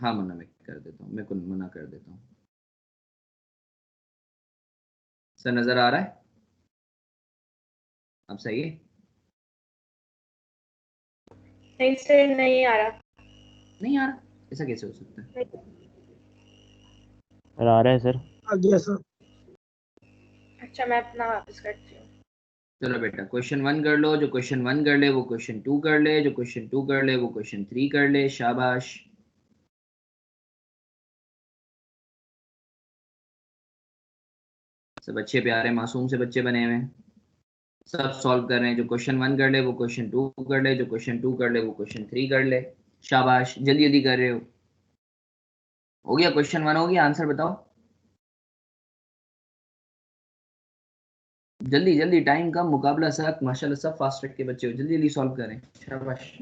हाँ मना मैं कर देता हूँ, मैं को मना कर देता हूँ। सर नजर आ रहा है? अब सही है? नहीं सर, नहीं आ रहा। नहीं आ रहा? ऐसा कैसे हो सकता है? आ रहा है सर। आ गया सर। अच्छा, मैं अपना वापस करती हूँ। चलो बेटा, क्वेश्चन 1 कर लो। जो क्वेश्चन 1 कर ले वो क्वेश्चन 2 कर ले, जो क्वेश्चन 2 कर ले वो क्वेश्चन 3 कर ले। शाबाश। सब अच्छे प्यारे मासूम से बच्चे बने हुए हैं, सब सॉल्व कर रहे हैं। जो क्वेश्चन 1 कर ले वो क्वेश्चन 2 कर ले, जो क्वेश्चन 2 कर ले वो क्वेश्चन 3 कर ले। शाबाश, जल्दी जल्दी कर रहे हो गया? क्वेश्चन 1 हो गया, आंसर बताओ जल्दी जल्दी, टाइम कम, मुकाबला सख्त, माशाल्लाह सब फास्ट ट्रैक के बच्चे हो, जल्दी जल्दी सॉल्व करें। शाबाश।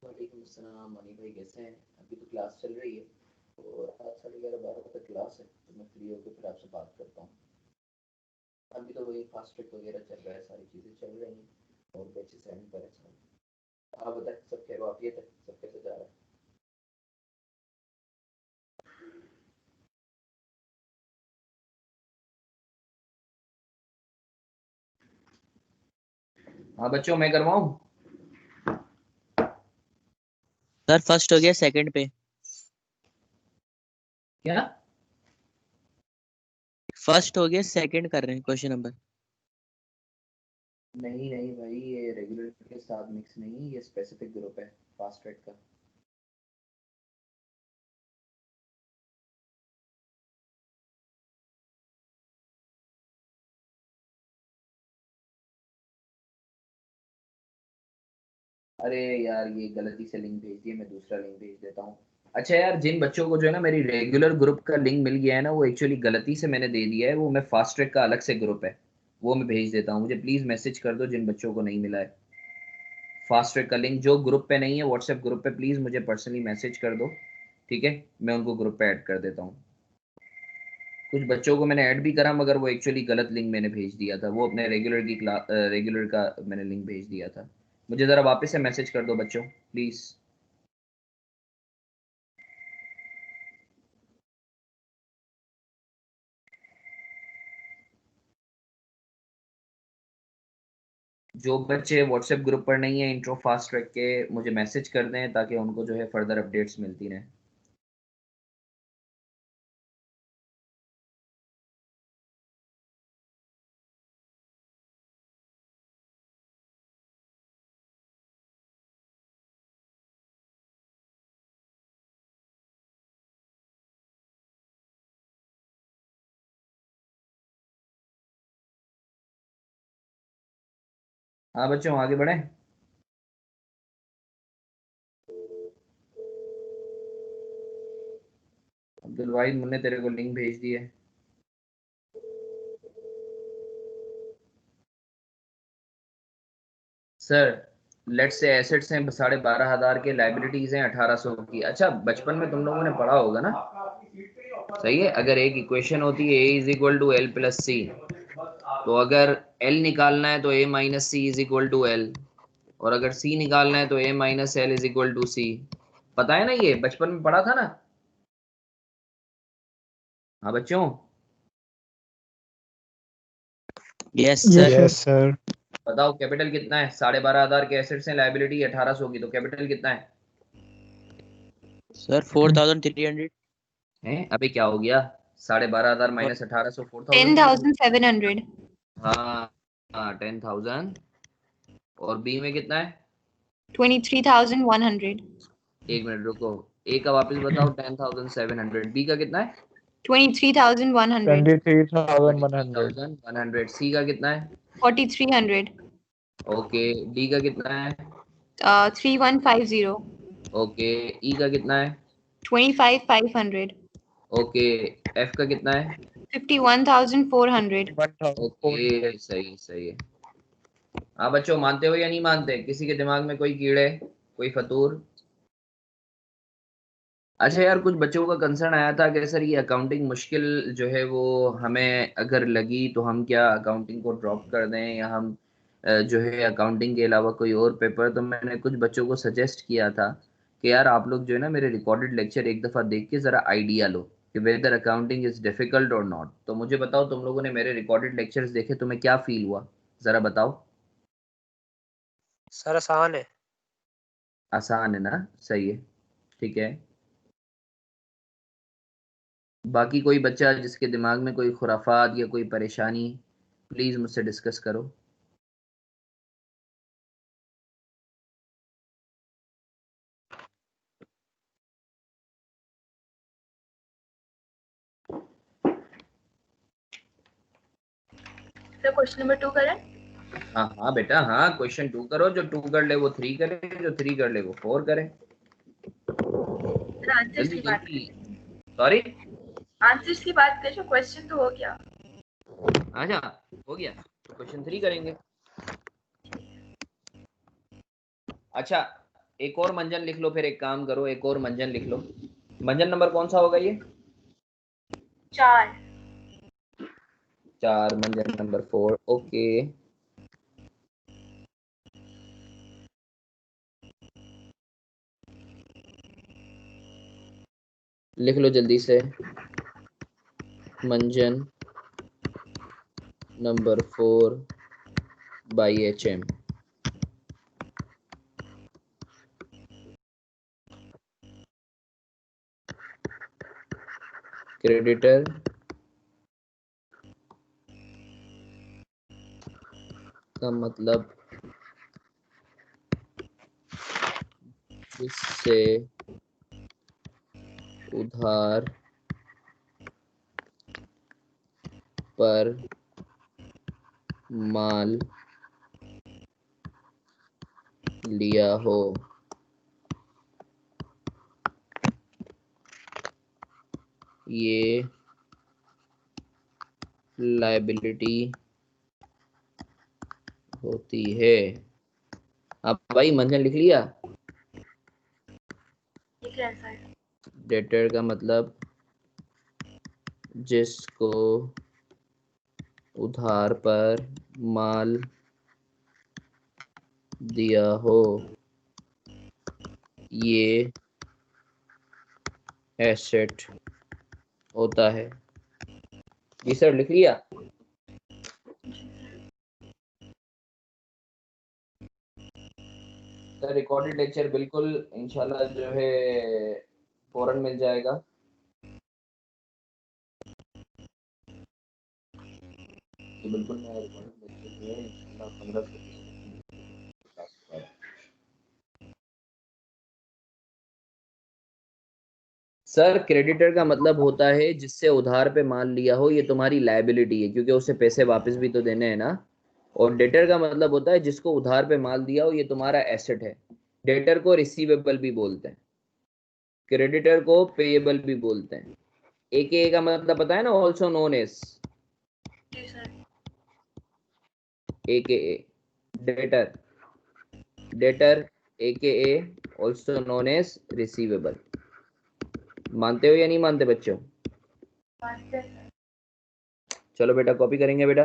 वालेकुम अस्सलाम मनी भाई, कैसे हैं? अभी तो क्लास चल रही है और आज 11:30 तक क्लास है, तो मैं फ्री होकर फिर आपसे बात करता हूँ। अभी तो वही फास्ट ट्रैक वगैरह चल रहा है, सारी चीज़ें चल रही हैं और बैचेस एंड पर है सारे। आप बताएं, सब खैर वाफियत है? सब कैसे जा रहा है? हाँ बच्चों, मैं करवाऊँ? सर फर्स्ट हो गया सेकंड पे। क्या? फर्स्ट हो गया सेकंड कर रहे हैं क्वेश्चन नंबर। नहीं नहीं भाई, ये रेगुलर के साथ मिक्स नहीं, ये स्पेसिफिक ग्रुप है फास्ट ट्रैक का। अरे यार, ये गलती से लिंक भेज दिया, मैं दूसरा लिंक भेज देता हूँ। अच्छा यार, जिन बच्चों को जो है ना मेरी रेगुलर ग्रुप का लिंक मिल गया है ना, वो एक्चुअली गलती से मैंने दे दिया है, वो मैं फास्ट ट्रैक का अलग से ग्रुप है, वो मैं भेज देता हूँ। मुझे प्लीज मैसेज कर दो जिन बच्चों को नहीं मिला है फास्ट ट्रैक का लिंक, जो ग्रुप पे नहीं है व्हाट्सएप ग्रुप पे, प्लीज मुझे पर्सनली मैसेज कर दो, ठीक है? मैं उनको ग्रुप पे ऐड कर देता हूँ। कुछ बच्चों को मैंने ऐड भी करा, मगर वो एक्चुअली गलत लिंक मैंने भेज दिया था, वो अपने रेगुलर की क्लास रेगुलर का मैंने लिंक भेज दिया था। मुझे ज़रा वापस से मैसेज कर दो बच्चों, प्लीज़। जो बच्चे व्हाट्सएप ग्रुप पर नहीं है इंट्रो फास्ट ट्रैक के, मुझे मैसेज कर दें ताकि उनको जो है फर्दर अपडेट्स मिलती रहें। हाँ बच्चों, आगे बढ़ें। अब्दुल वाहिद मुन्ने तेरे को लिंक भेज दी है। सर लेट्स से एसेट्स हैं 12,500 के, लाइबिलिटीज हैं 1800 की। अच्छा, बचपन में तुम लोगों ने पढ़ा होगा ना, सही है? अगर एक इक्वेशन होती है A is equal to L plus C, तो अगर एल निकालना है तो A minus C is equal to L, और अगर सी निकालना है तो A minus L is equal to C. पता है ना, ये बचपन में पढ़ा था ना? हाँ बच्चों, यस सर। Yes sir. बताओ कैपिटल कितना है? 12,500 के एसेट्स हैं, लाइबिलिटी 1800 की, तो कैपिटल कितना है? सर 4300। हैं? अबे क्या हो गया? 12,500 माइनस 1800, 4000। 10,700. हाँ हाँ, 10,000। और बी में कितना है? 23,100. एक मिनट रुको, ए का वापस बताओ। 10,700। बी का कितना है? 23,100. 23,100। 23,100। सी का कितना है? 4,300. ओके। डी का कितना है? 3,150. ओके। ई का कितना है? 25,500. ओके। एफ का कितना है? 51,400. ओके, सही सही है। हाँ बच्चों, मानते हो या नहीं मानते? किसी के दिमाग में कोई कीड़े, कोई फतूर? अच्छा यार, कुछ बच्चों का कंसर्न आया था कि सर ये अकाउंटिंग मुश्किल जो है वो हमें अगर लगी तो हम क्या अकाउंटिंग को ड्रॉप कर दें, या हम जो है अकाउंटिंग के अलावा कोई और पेपर। तो मैंने कुछ बच्चों को सजेस्ट किया था कि यार आप लोग जो है ना मेरे रिकॉर्डेड लेक्चर एक दफ़ा देख के ज़रा आइडिया लो कि वेदर अकाउंटिंग इज़ डिफ़िकल्ट और नॉट। तो मुझे बताओ, तुम लोगों ने मेरे रिकॉर्डेड लेक्चर्स देखे, तुम्हें क्या फील हुआ? ज़रा बताओ। सर आसान है। आसान है ना? सही है, ठीक है। बाकी कोई बच्चा जिसके दिमाग में कोई खुराफात या कोई परेशानी, प्लीज मुझसे डिस्कस करो। So question number 2 करें? हाँ हाँ बेटा, हाँ क्वेश्चन 2 करो। जो 2 कर ले वो 3 करे, जो 3 कर ले वो 4 करे। आंसर्स जल्दी की बात जल्दी। करें। सॉरी। आंसर्स की बात करें, क्वेश्चन तो हो गया। अच्छा, हो गया, क्वेश्चन 3 करेंगे। अच्छा, एक और मंजन लिख लो, फिर एक काम करो, एक और मंजन लिख लो। मंजन नंबर कौन सा होगा ये? 4। 4, मंजन नंबर 4। ओके, लिख लो जल्दी से। मंजन नंबर 4 बाई HM। क्रेडिटर का मतलब जिससे उधार पर माल लिया हो। ये लायबिलिटी होती है। अब भाई मंजन लिख लिया? लिख रहे हैं सर। डेटर का मतलब जिसको उधार पर माल दिया हो, ये एसेट होता है। जी सर, लिख लिया? सर रिकॉर्डेड लेक्चर बिल्कुल इंशाल्लाह जो है फौरन मिल जाएगा। ये बिल्कुल नया रिकॉर्डेड लेक्चर जो है इंशाल्लाह 15 से 20 मिनट। सर क्रेडिटर का मतलब होता है जिससे उधार पे माल लिया हो, ये तुम्हारी लायबिलिटी है क्योंकि उसे पैसे वापस भी तो देने हैं ना। और डेटर का मतलब होता है जिसको उधार पे माल दिया हो, ये तुम्हारा एसेट है। डेटर को रिसीवेबल भी बोलते हैं, क्रेडिटर को पेएबल भी बोलते हैं। AKA का मतलब पता है ना, also known as G sir. AKA debtor, debtor AKA also known as receivable. मानते हो या नहीं मानते बच्चों? मानते हैं सर। चलो बेटा कॉपी करेंगे, बेटा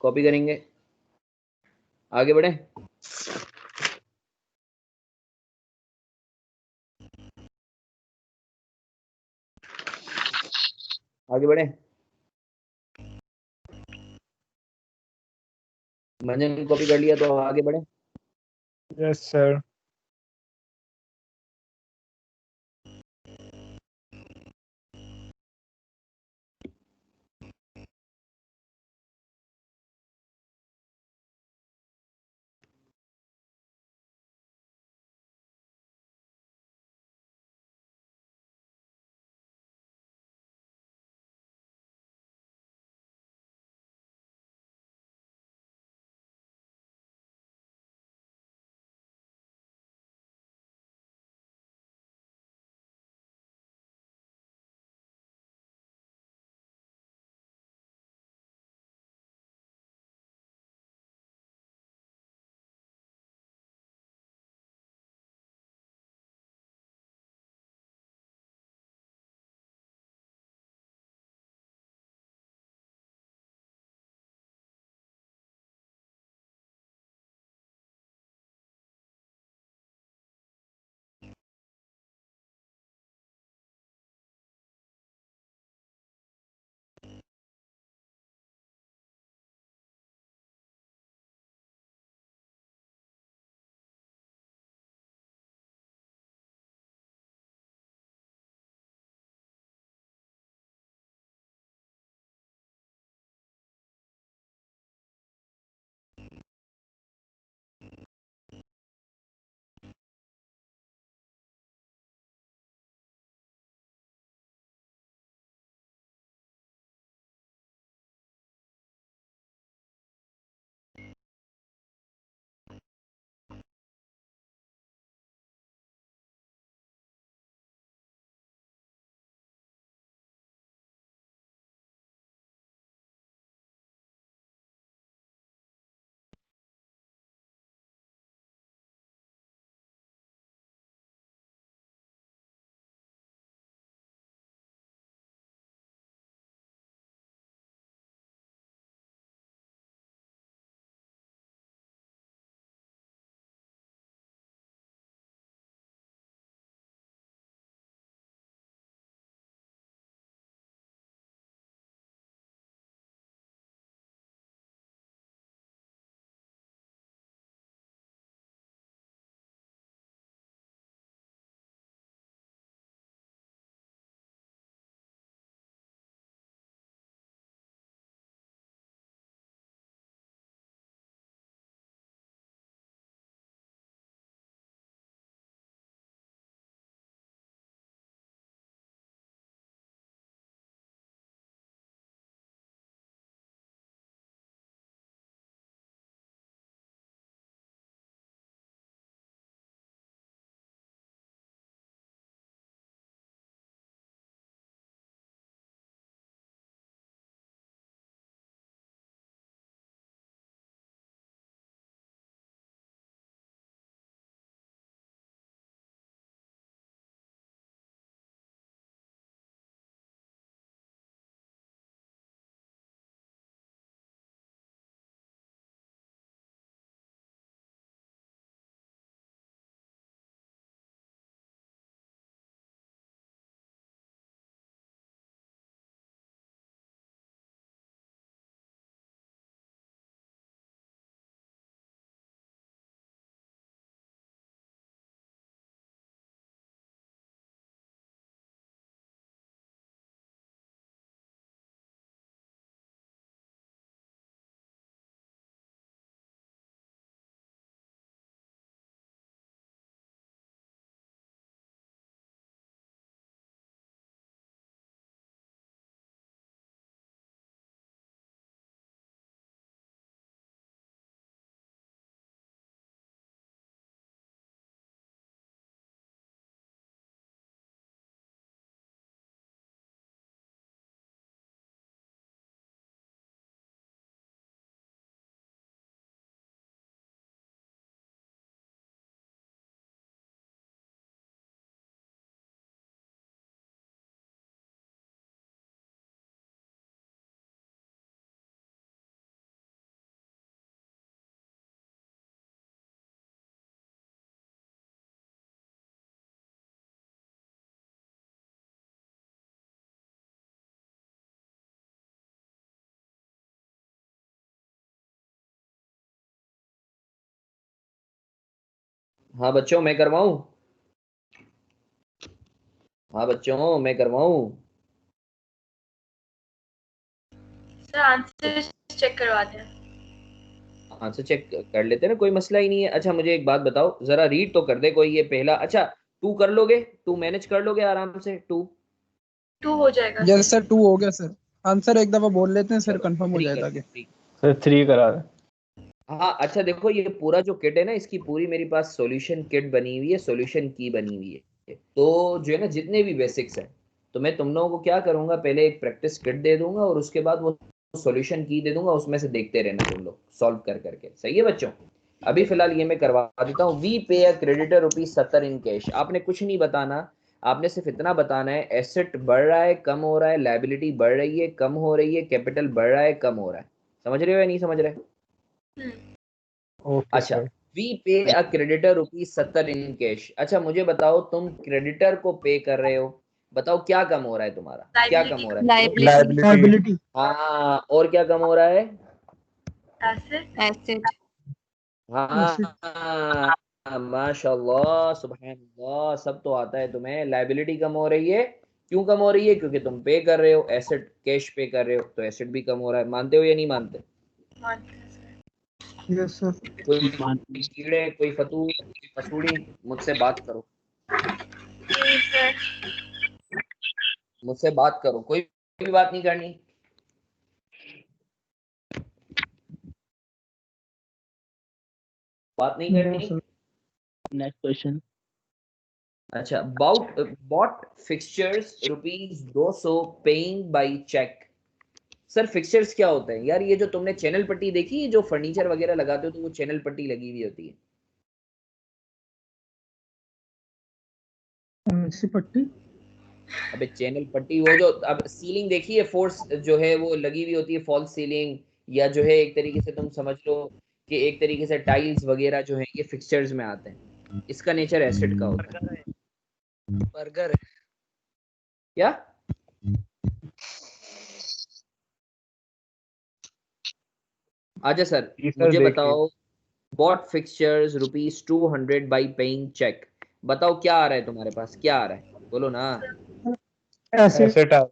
कॉपी करेंगे, आगे बढ़े। आगे बढ़े। मंजन कॉपी कर लिया तो आगे बढ़े। Yes sir. हाँ बच्चों मैं करवाऊं? हाँ बच्चों मैं करवाऊं? सर आंसर चेक करवा दें। आंसर चेक कर लेते हैं ना, कोई मसला ही नहीं है। अच्छा मुझे एक बात बताओ, जरा रीड तो कर दे कोई ये पहला। अच्छा टू कर लोगे? टू मैनेज कर लोगे आराम से? टू 2 हो जाएगा यस सर 2 हो गया सर। आंसर एक दफा बोल लेते हैं सर, चलो कंफर्म हो 3 जाए कर ताकि। 3। सर 3 करा दे। हाँ अच्छा देखो, ये पूरा जो किट है ना, इसकी पूरी मेरे पास सॉल्यूशन किट बनी हुई है, सॉल्यूशन की बनी हुई है। तो जो है ना, जितने भी बेसिक्स हैं, तो मैं तुम लोगों को क्या करूंगा, पहले एक प्रैक्टिस किट दे दूंगा और उसके बाद वो सॉल्यूशन की दे दूंगा, उसमें से देखते रहना तुम लोग सॉल्व कर करके। सही है बच्चों? अभी फिलहाल ये मैं करवा देता हूँ। वी पे अ क्रेडिटर ₹70 इन कैश। आपने कुछ नहीं बताना, आपने सिर्फ इतना बताना है एसेट बढ़ रहा है कम हो रहा है, लायबिलिटी बढ़ रही है कम हो रही है, कैपिटल बढ़ रहा है कम हो रहा है। समझ रहे हो या नहीं समझ रहे? ओके अच्छा, सर। वी पे अ क्रेडिटर ₹70 इन कैश। अच्छा मुझे बताओ, तुम क्रेडिटर को पे कर रहे हो, बताओ क्या कम हो रहा है तुम्हारा? क्या कम हो रहा है? Liability liability. हाँ, और क्या कम हो रहा है? एसेट हाँ माशाल्लाह सुभानअल्लाह, सब तो आता है तुम्हें। लायबिलिटी कम हो रही है। क्यों कम हो रही है? क्योंकि तुम पे कर रहे हो, एसेट कैश पे कर रहे हो, तो एसेट भी कम हो रहा है। मानते हो या नहीं मानते? Yes sir. कोई कीड़े, कोई फतूर, कोई फसूड़ी, मुझसे बात करो, मुझसे बात करो, कोई भी बात नहीं करनी। बात नहीं करनी। Next question. अच्छा, bought fixtures ₹200 paying by cheque. Sir fixtures क्या होते हैं यार? ये जो तुमने चैनल पट्टी देखी है, जो फर्नीचर वगैरह लगाते हो तो वो चैनल पट्टी लगी हुई होती है। कौन सी पट्टी? अबे चैनल पट्टी, वो जो अब सीलिंग देखी है, फोर्स जो है वो लगी हुई होती है, फॉल्स सीलिंग, या जो है एक तरीके से तुम समझ लो कि एक तरीके से टाइल्स वगैरह जो है ये फिक्सचर्स में आते हैं। इसका नेचर एसिड का होता है। बर्गर। क्या? अच्छा सर जी सर मुझे देखिए। बताओ, bought fixtures ₹200 by paying cheque. बताओ क्या आ रहा है तुम्हारे पास, क्या आ रहा है? बोलो ना। एसेट। एसेट आ।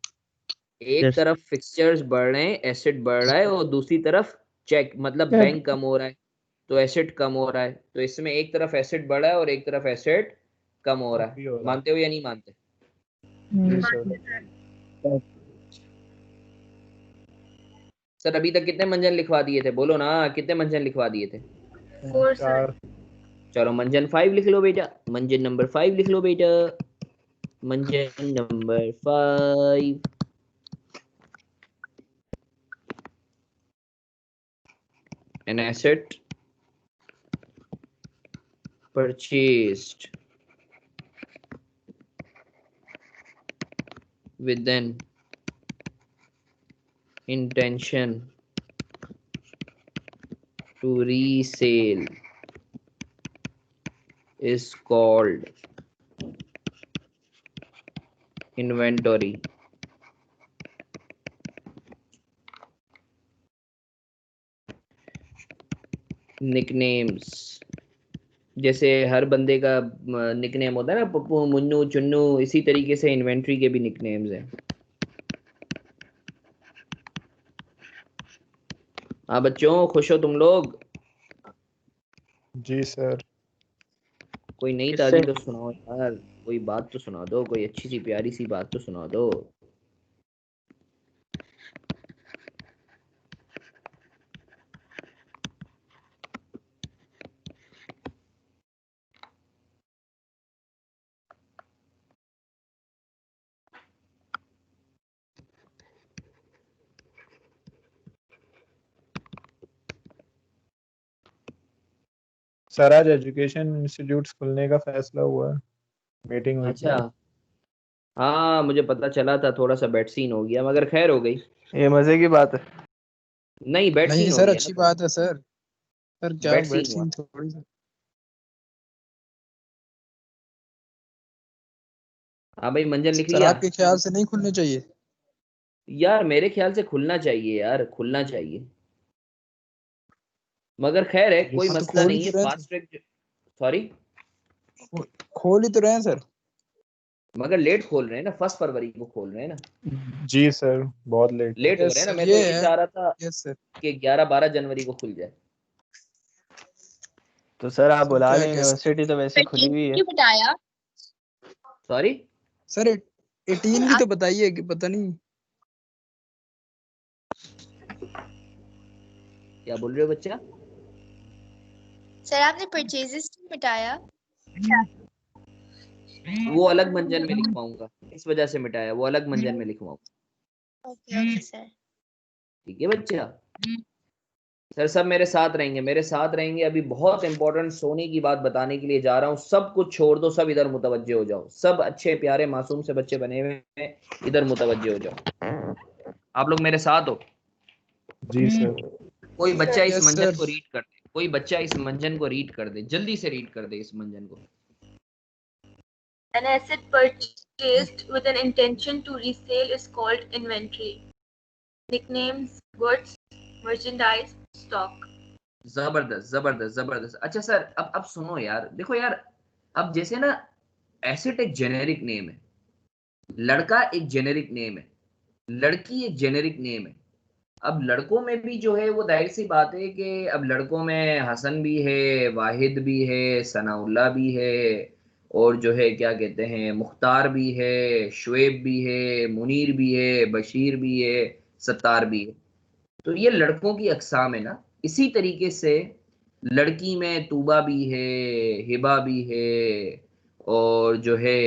एक तरफ फिक्सचर्स बढ़ रहे हैं, एसेट बढ़ रहा है, और दूसरी तरफ चेक मतलब बैंक कम हो रहा है, तो एसेट कम हो रहा है। तो इसमें एक तरफ एसेट बढ़ा है और एक तरफ एसेट कम हो रहा भी है। हो रहा मानते हो या नहीं मानते? है। जी सर। सर अभी तक कितने मंजन लिखवा दिए थे? बोलो ना, कितने मंजन लिखवा दिए थे? 4। चलो मंजन 5 लिख लो बेटा, मंजन नंबर 5 लिख लो बेटा, मंजन number 5। An asset purchased with an intention to resale is called inventory. Nicknames, जैसे हर बंदे का निकनेम होता है ना, पप्पू मुन्नू चुन्नू, इसी तरीके से इन्वेंट्री के भी निकनेम्स हैं। हाँ बच्चों, खुश हो तुम लोग? जी सर। कोई नई किससे? ताजी तो सुनाओ यार, कोई बात तो सुना दो, कोई अच्छी सी प्यारी सी बात तो सुना दो। सर आज एजुकेशन इंस्टीट्यूट्स खुलने का फैसला हुआ है, मीटिंग हुई थी अच्छा, आज। हाँ मुझे पता चला था, थोड़ा सा बेड सीन हो गया, मगर खैर हो गई। ये मजे की बात है। नहीं बेड नहीं सीन हो सर गया ना, अच्छी बात है सर। सर क्या बेड बेड सीन हुआ। सीन थोड़ी सा। हाँ भाई मंजन लिख सर लिया? आपके ख्याल से नहीं खुलने चाहिए? यार मेरे ख्याल से खुलना चाहिए यार, खुलना चाहिए, मगर खैर है, जी कोई हाँ तो मसला खोल ही नहीं है। तो रहे थे। फास्ट ट्रैक, सॉरी खोल ही तो रहे हैं सर। मगर लेट खोल रहे हैं ना, 1 फरवरी को खोल रहे हैं ना, जी सर, बहुत लेट। लेट हो यस रहे हैं ना। सर, मैं तो ये ये है। चाह रहा था यस सर। कि 11-12 जनवरी को खुल जाए। तो सर आप सर बुला क्या लें, कह यूनिवर्सिटी तो वैसे खुली हुई है। बताया सॉरी, सर 18 की तो बताइए कि पता नहीं। क्या बोल रहे हो बच्चा? सर आपने परचेजेस क्यों मिटाया? वो अलग मंजन में लिखवाऊंगा, इस वजह से मिटाया, वो अलग मंजन में लिखवाऊंगा। Okay okay sir. ठीक है बच्चा। सर सब मेरे साथ रहेंगे, मेरे साथ रहेंगे। अभी बहुत इंपॉर्टेंट सोने की बात बताने के लिए जा रहा हूँ। सब कुछ छोड़ दो, सब इधर मुतवज्जे हो जाओ। सब अच्छे प्यारे मासूम से बच्चे बने हुए हैं, इधर मुतवज्जे हो जाओ। आप लोग मेरे साथ हो? जी सर। कोई बच्चा इस यस मंजन सर। को रीड कर दे, कोई बच्चा इस मंजन को रीड कर दे, जल्दी से रीड कर दे इस मंजन को। An asset purchased with an intention to resale is called inventory. Nicknames, goods, merchandise, stock. जबरदस्त जबरदस्त जबरदस्त। अच्छा सर, अब सुनो यार, देखो यार, अब जैसे ना एसेट एक जेनेरिक नेम है, लड़का एक जेनेरिक नेम है, लड़की एक जेनेरिक नेम है। अब लड़कों में भी जो है वो जाहिर सी बात है कि अब लड़कों में हसन भी है, वाहिद भी है, सनाउल्ला भी है, और जो है क्या कहते हैं मुख्तार भी है, शुएब भी है, मुनीर भी है, बशीर भी है, सत्तार भी है। तो ये लड़कों की अकसाम है ना। इसी तरीके से लड़की में तूबा भी है, हिबा भी है, और जो है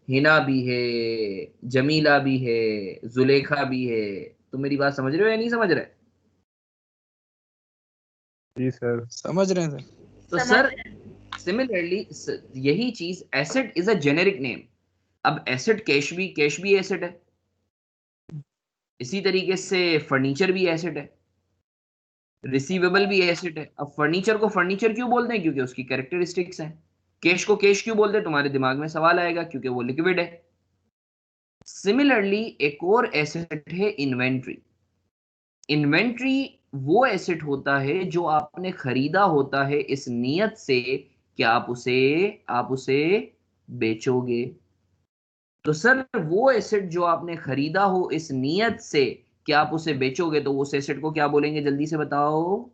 हिना भी है, जमीला भी है, जुलेखा भी है। तुम मेरी बात समझ रहे हो या नहीं समझ रहे? जी सर। समझ रहे हैं सर। तो सर सिमिलरली यही चीज, asset is a generic name. अब एसेट कैश भी एसेट है, इसी तरीके से फर्नीचर भी एसेट है, रिसीवेबल भी एसेट है। अब फर्नीचर को फर्नीचर क्यों बोलते हैं? क्योंकि उसकी कैरेक्टरिस्टिक्स हैं। कैश को कैश क्यों बोलते हैं? तुम्हारे दिमाग में सवाल आएगा, क्योंकि वो लिक्विड है। सिमिलरली एक और एसेट है इन्वेंट्री। इन्वेंट्री वो एसेट होता है जो आपने खरीदा होता है इस नियत से कि आप उसे बेचोगे। तो सर वो एसेट जो आपने खरीदा हो इस नियत से कि आप उसे बेचोगे, तो उस एसेट को क्या बोलेंगे? जल्दी से बताओ।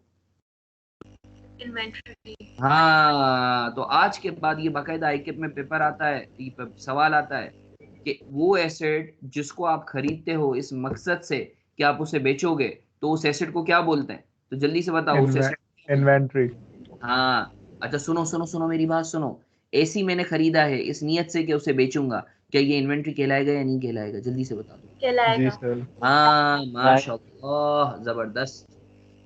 Inventory. हाँ, तो आज के बाद ये बाकायदा आईकेप में पेपर आता है, सवाल आता है कि वो एसेट जिसको आप खरीदते हो इस मकसद से कि आप उसे बेचोगे, तो उस एसेट को क्या बोलते हैं? तो जल्दी से बताओ उस एसेट। इन्वेंट्री। हाँ। अच्छा सुनो सुनो सुनो, मेरी बात सुनो। एसी मैंने खरीदा है इस नियत से कि उसे बेचूंगा, क्या ये इन्वेंट्री कहलाएगा या नहीं कहलाएगा? जल्दी से बता दो। जी कहलाएगा। सर। हाँ माशाल्लाह, जबरदस्त।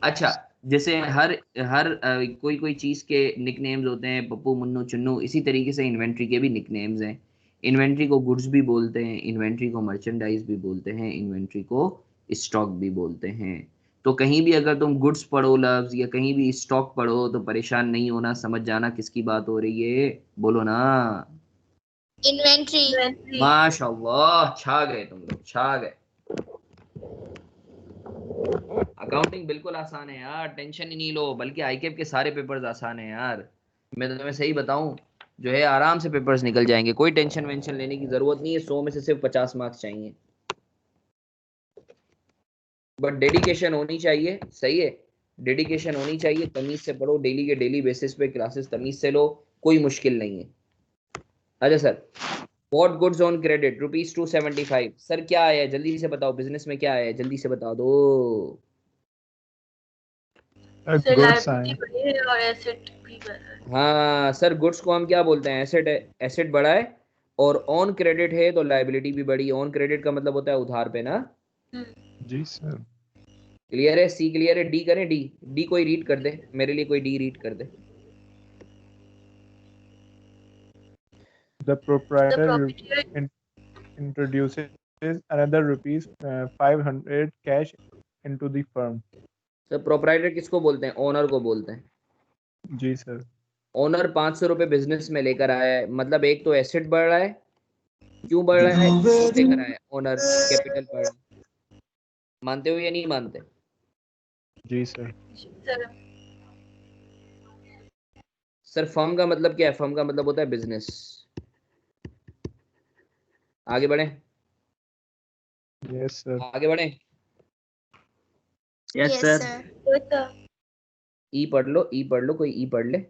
अच्छा, जैसे हर हर कोई कोई चीज के निकनेम्स होते हैं, पप्पू मुन्नू चुन्नू, इसी तरीके से इन्वेंट्री के भी निकनेम्स हैं। इन्वेंट्री को गुड्स भी बोलते हैं, इन्वेंट्री को मर्चेंडाइज भी बोलते हैं, इन्वेंट्री को स्टॉक भी बोलते हैं। तो कहीं भी अगर तुम गुड्स पढ़ो लफ्ज, या कहीं भी स्टॉक पढ़ो, तो परेशान नहीं होना, समझ जाना किसकी बात हो रही है। बोलो ना। इन्वेंट्री। Inventory. माशाल्लाह, छा गए तुम लोग, छा गए। अकाउंटिंग बिल्कुल आसान है यार, टेंशन ही नहीं लो। बल्कि आईकेप के सारे पेपर्स आसान है यार, मैं तो तुम्हें सही बताऊं, जो है आराम से पेपर्स निकल जाएंगे। कोई टेंशन वेंशन लेने की जरूरत नहीं है। 100 में से सिर्फ 50 मार्क्स चाहिए, बट डेडिकेशन होनी चाहिए। सही है, डेडिकेशन होनी चाहिए। तमीज से पढ़ो, डेली के डेली बेसिस पे क्लासेस तमीज से लो, कोई मुश्किल नहीं है। अच्छा sir, what goods on credit ₹275। Sir क्या आया है? जल्दी से बताओ, बिजनेस में क्या आया है? जल्दी से बता दो। सर गुड्स liability आए। बढ़ी है और asset भी बढ़ा है। हाँ सर, गुड्स को हम क्या बोलते हैं? एसेट है, एसेट बढ़ा है। और ऑन क्रेडिट है तो लायबिलिटी भी बढ़ी। ऑन क्रेडिट का मतलब होता है उधार पे ना। जी सर। क्लियर है? सी क्लियर है? डी करें? डी डी कोई रीड कर दे मेरे लिए, कोई डी रीड कर दे। The The proprietor proprietor introduces another ₹500 cash into the firm. Sir proprietor किसको बोलते हैं? ओनर को बोलते हैं। जी सर। ओनर 500 रुपए बिजनेस में लेकर आया है, मतलब एक तो एसेट बढ़ रहा है। क्यों बढ़ रहा है? लेकर आया है ओनर, कैपिटल बढ़ रहा है। मानते हो या नहीं मानते? जी सर। सर सर फर्म का मतलब क्या है? फर्म का मतलब होता है बिजनेस। आगे बढ़े, यस सर। आगे बढ़े। Yes sir. वो तो ई पढ़ लो, ई पढ़ लो, कोई ई पढ़ ले।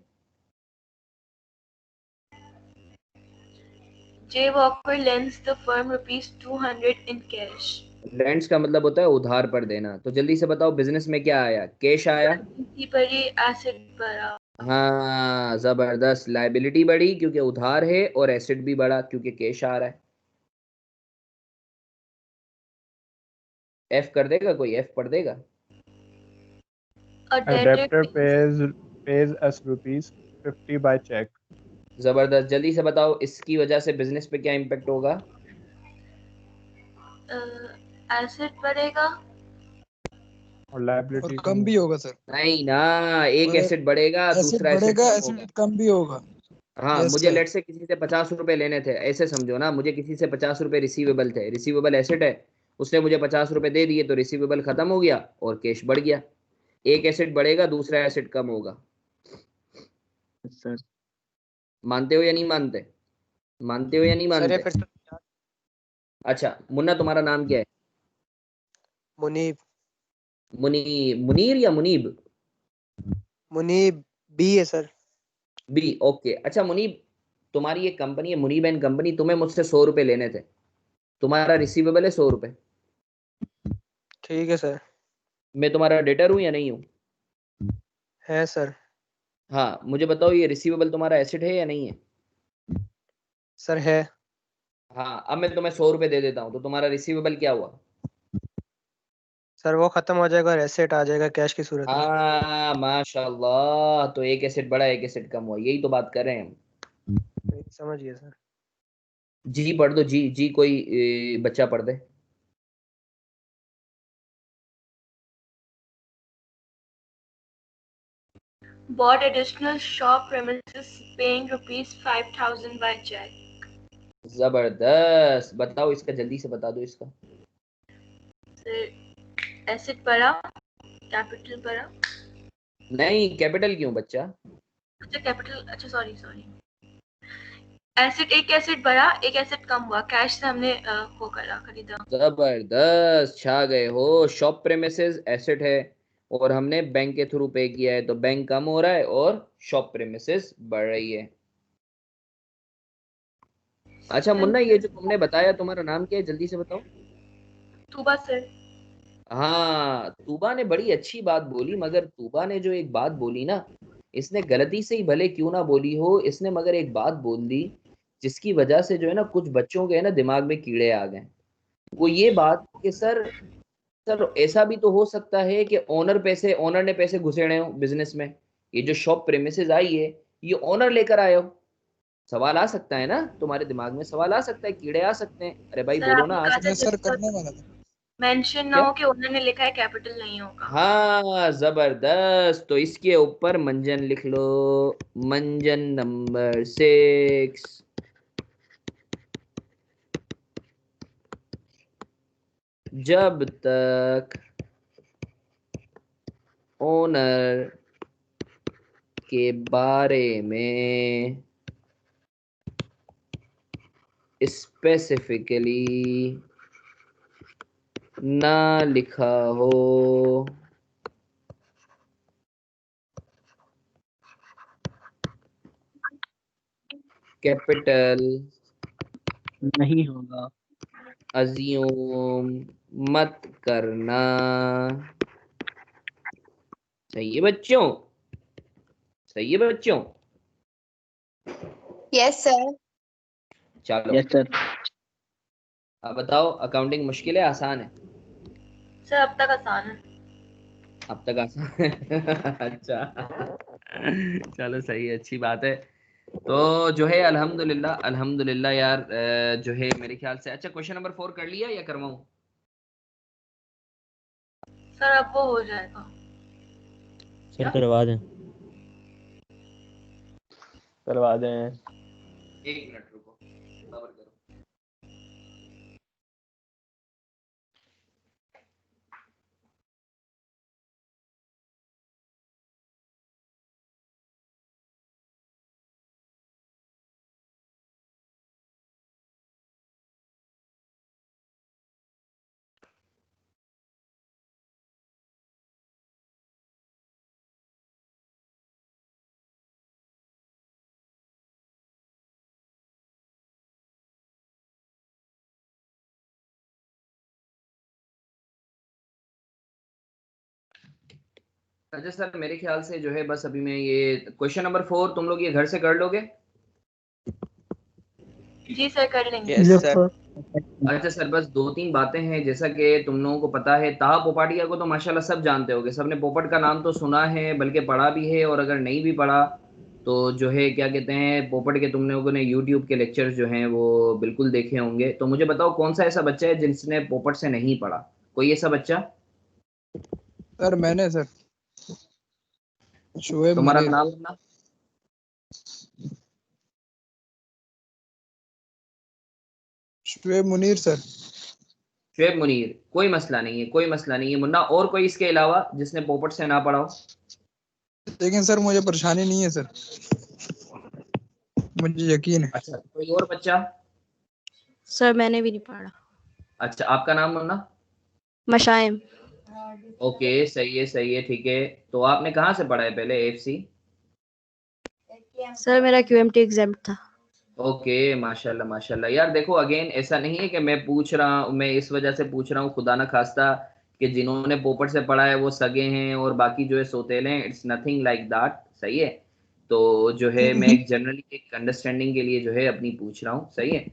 Jay Walker lends the firm rupees 200 in cash. Lends का मतलब होता है उधार पर देना। तो जल्दी से बताओ बिजनेस में क्या आया? कैश आया। लायबिलिटी बढ़ी, एसेट बढ़ा। हाँ जबरदस्त, लाइबिलिटी बढ़ी क्योंकि उधार है, और एसेट भी बढ़ा क्योंकि कैश आ रहा है। एफ कर देगा कोई? एफ पढ़ देगा? A A debtor debtor pays us rupees 50 by check. जबरदस्त, जल्दी से बताओ इसकी वजह से बिजनेस पे क्या इम्पेक्ट होगा? एसेट बढ़ेगा और और liability कम भी होगा सर। नहीं ना, एक और एसेट बढ़ेगा, एसेट दूसरा एसेट बढ़ेगा, कम होगा। एसेट कम भी होगा। हाँ, यस मुझे सर। लेट से किसी से 50 रुपए लेने थे, ऐसे समझो ना, मुझे किसी से 50 रुपए रिसीवेबल थे, रिसीवेबल एसेट है, उसने मुझे 50 रुपए दे दिए, तो रिसीवेबल खत्म हो गया और कैश बढ़ गया। एक एसेट बढ़ेगा, दूसरा एसेट कम होगा। सर मानते हो या नहीं मानते? मानते हो या नहीं सर ये मानते? फिर अच्छा मुन्ना, तुम्हारा नाम क्या है? मुनीब। मुनी, मुनीर या मुनीब? मुनीब बी है सर। B, okay. अच्छा मुनीब, तुम्हारी एक कंपनी है मुनीब एंड कंपनी, तुम्हें मुझसे 100 रुपए लेने थे, तुम्हारा रिसीवेबल है 100 रुपए, ठीक है सर। मैं तुम्हारा डेटर हूँ या नहीं हूँ? है सर। हाँ, मुझे बताओ ये रिसीवेबल तुम्हारा एसेट है या नहीं है? सर है। हाँ, अब मैं तुम्हें 100 रुपए दे देता हूँ, तो तुम्हारा रिसीवेबल क्या हुआ? सर वो खत्म हो जाएगा और एसेट आ जाएगा कैश की सूरत में। हाँ माशाल्लाह, तो एक एसेट बढ़ा, एक एसेट कम हुआ, यही तो बात कर रहे हैं हम। समझ गए सर। जी पढ़ दो, जी जी कोई बच्चा पढ़ दे। bought additional shop premises paying rupees 5,000 by check. जबरदस्त, बताओ इसका, जल्दी से बता दो इसका। सर एसेट बढ़ा, कैपिटल बढ़ा। नहीं, कैपिटल क्यों बच्चा? अच्छा कैपिटल, अच्छा सॉरी सॉरी। एसेट, एक एसेट बढ़ा, एक एसेट कम हुआ, कैश से हमने वो करा, खरीदा। जबरदस्त, छा गए हो। शॉप प्रेमिसेस एसेट है और हमने बैंक के थ्रू पे किया है, तो बैंक कम हो रहा है और शॉप प्रेमिसेस बढ़ रही है। अच्छा मुन्ना, ये जो तुमने बताया, तुम्हारा नाम क्या है, जल्दी से बताओ। तूबा सर। हाँ, तूबा ने बड़ी अच्छी बात बोली, मगर तूबा ने जो एक बात बोली ना, इसने गलती से ही भले क्यों ना बोली हो, इसने मगर एक बात बोल दी जिसकी वजह से जो है ना, कुछ बच्चों के है ना दिमाग में कीड़े आ गए। वो ये बात कि सर ऐसा भी तो हो सकता है कि ओनर ने पैसे घुसेड़े हो बिजनेस में, ये जो शॉप प्रेमिसेस आई है, ये ओनर लेकर आए हो। सवाल आ सकता है ना, तुम्हारे दिमाग में सवाल आ सकता है, कीड़े आ सकते हैं, अरे भाई सर बोलो ना, आपने आ कहा सकते था मैं हैं। सर जब करने तक वाला था। मेंशन ना क्या? हो कि उन्होंने लिखा है, कैपिटल नहीं होगा। हाँ जबरदस्त, तो इसके ऊपर मंजन लिख लो, मंजन नंबर 6। जब तक ओनर के बारे में स्पेसिफिकली ना लिखा हो, कैपिटल नहीं होगा। अज्यूम मत करना। सही है बच्चों? सही है बच्चों? Yes sir. चलो, यस सर। अब बताओ, अकाउंटिंग मुश्किल है आसान है? सर अब तक आसान है। अब तक आसान है। अच्छा, चलो सही है, अच्छी बात है। तो जो है अल्हम्दुलिल्लाह, अल्हम्दुलिल्लाह यार, जो है मेरे ख्याल से, अच्छा क्वेश्चन नंबर 4 कर लिया या करवाऊं? सर अब वो हो जाएगा। क्या? करवा दें। करवा दें। एक मिनट रुको, सब्र करो। अच्छा सर, मेरे ख्याल से जो है बस अभी मैं ये क्वेश्चन नंबर 4 तुम लोग ये घर से कर लोगे? जी सर, कर लेंगे। Yes yes sir. सर। अच्छा सर, बस 2-3 बातें हैं। जैसा कि तुम लोगों को पता है, ताहा पोपाटिया को तो माशाल्लाह सब जानते होगे, सबने पोपट का नाम तो सुना है, बल्कि पढ़ा भी है, और अगर नहीं भी पढ़ा तो जो है क्या कहते हैं, पोपट के तुम लोगों ने यूट्यूब के लेक्चर्स जो हैं वो बिल्कुल देखे होंगे। तो मुझे बताओ कौन सा ऐसा बच्चा है जिसने पोपट से नहीं पढ़ा? कोई ऐसा बच्चा? सर मैंने सर शोएब तुम्हारा मुनीर। नाम ना? शोएब मुनीर सर। शुएब मुनीर, कोई मसला नहीं है, कोई मसला नहीं है मुन्ना। और कोई इसके अलावा जिसने पोपट से ना पढ़ा हो? लेकिन सर मुझे परेशानी नहीं है सर, मुझे यकीन है। अच्छा, कोई और बच्चा? सर मैंने भी नहीं पढ़ा। अच्छा, आपका नाम मुन्ना? मशाइम। ओके, सही है, सही है, ठीक है। तो आपने कहाँ से पढ़ा है पहले, एफसी? सर मेरा क्यूएमटी एग्जाम था। ओके, माशाल्लाह माशाल्लाह। यार देखो, अगेन ऐसा नहीं है कि मैं पूछ रहा हूँ, मैं इस वजह से पूछ रहा हूँ खुदा ना खास्ता कि जिन्होंने पोपट से पढ़ा है वो सगे हैं और बाकी जो है सोतेले हैं। इट्स नथिंग लाइक दैट, सही है। तो जो है मैं एक जनरली एक अंडरस्टैंडिंग के लिए जो है अपनी पूछ रहा हूँ, सही है।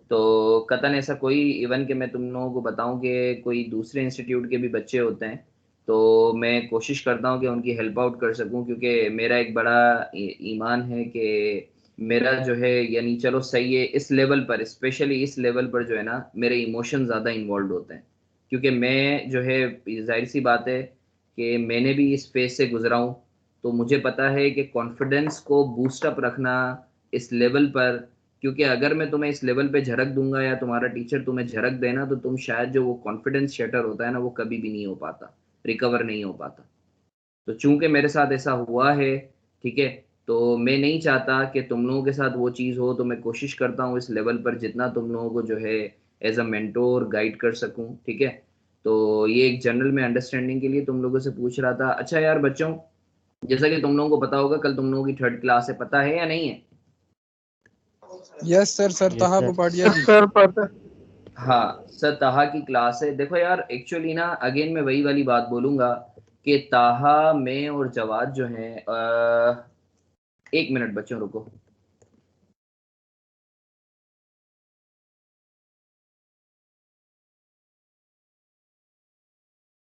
तो कतन ऐसा कोई इवन कि मैं तुम लोगों को बताऊं कि कोई दूसरे इंस्टीट्यूट के भी बच्चे होते हैं तो मैं कोशिश करता हूँ कि उनकी हेल्प आउट कर सकूं, क्योंकि मेरा एक बड़ा ईमान है कि मेरा जो है, यानी चलो सही है, इस लेवल पर, स्पेशली इस लेवल पर जो है ना, मेरे इमोशन ज़्यादा इन्वॉल्व होते हैं। क्योंकि मैं जो है, जाहिर सी बात है कि मैंने भी इस फेज से गुजरा हूँ, तो मुझे पता है कि कॉन्फिडेंस को बूस्ट अप रखना इस लेवल पर, क्योंकि अगर मैं तुम्हें इस लेवल पे झलक दूंगा या तुम्हारा टीचर तुम्हें झलक देना, तो तुम शायद जो वो कॉन्फिडेंस शटर होता है ना, वो कभी भी नहीं हो पाता, रिकवर नहीं हो पाता। तो चूंकि मेरे साथ ऐसा हुआ है, ठीक है, तो मैं नहीं चाहता कि तुम लोगों के साथ वो चीज़ हो, तो मैं कोशिश करता हूँ इस लेवल पर जितना तुम लोगों को जो है एज अ मेंटोर गाइड कर सकूँ, ठीक है। तो ये एक जनरल में अंडरस्टैंडिंग के लिए तुम लोगों से पूछ रहा था। अच्छा यार बच्चों, जैसा कि तुम लोगों को पता होगा, कल तुम लोगों की 3rd क्लास है, पता है या नहीं है? यस सर, सर ताहा पोपाटिया जी। सर पता। हाँ सर, ताहा की क्लास है। देखो यार, एक्चुअली ना अगेन मैं वही वाली बात बोलूंगा कि ताहा, मैं और जवाद जो हैं, 1 मिनट बच्चों रुको।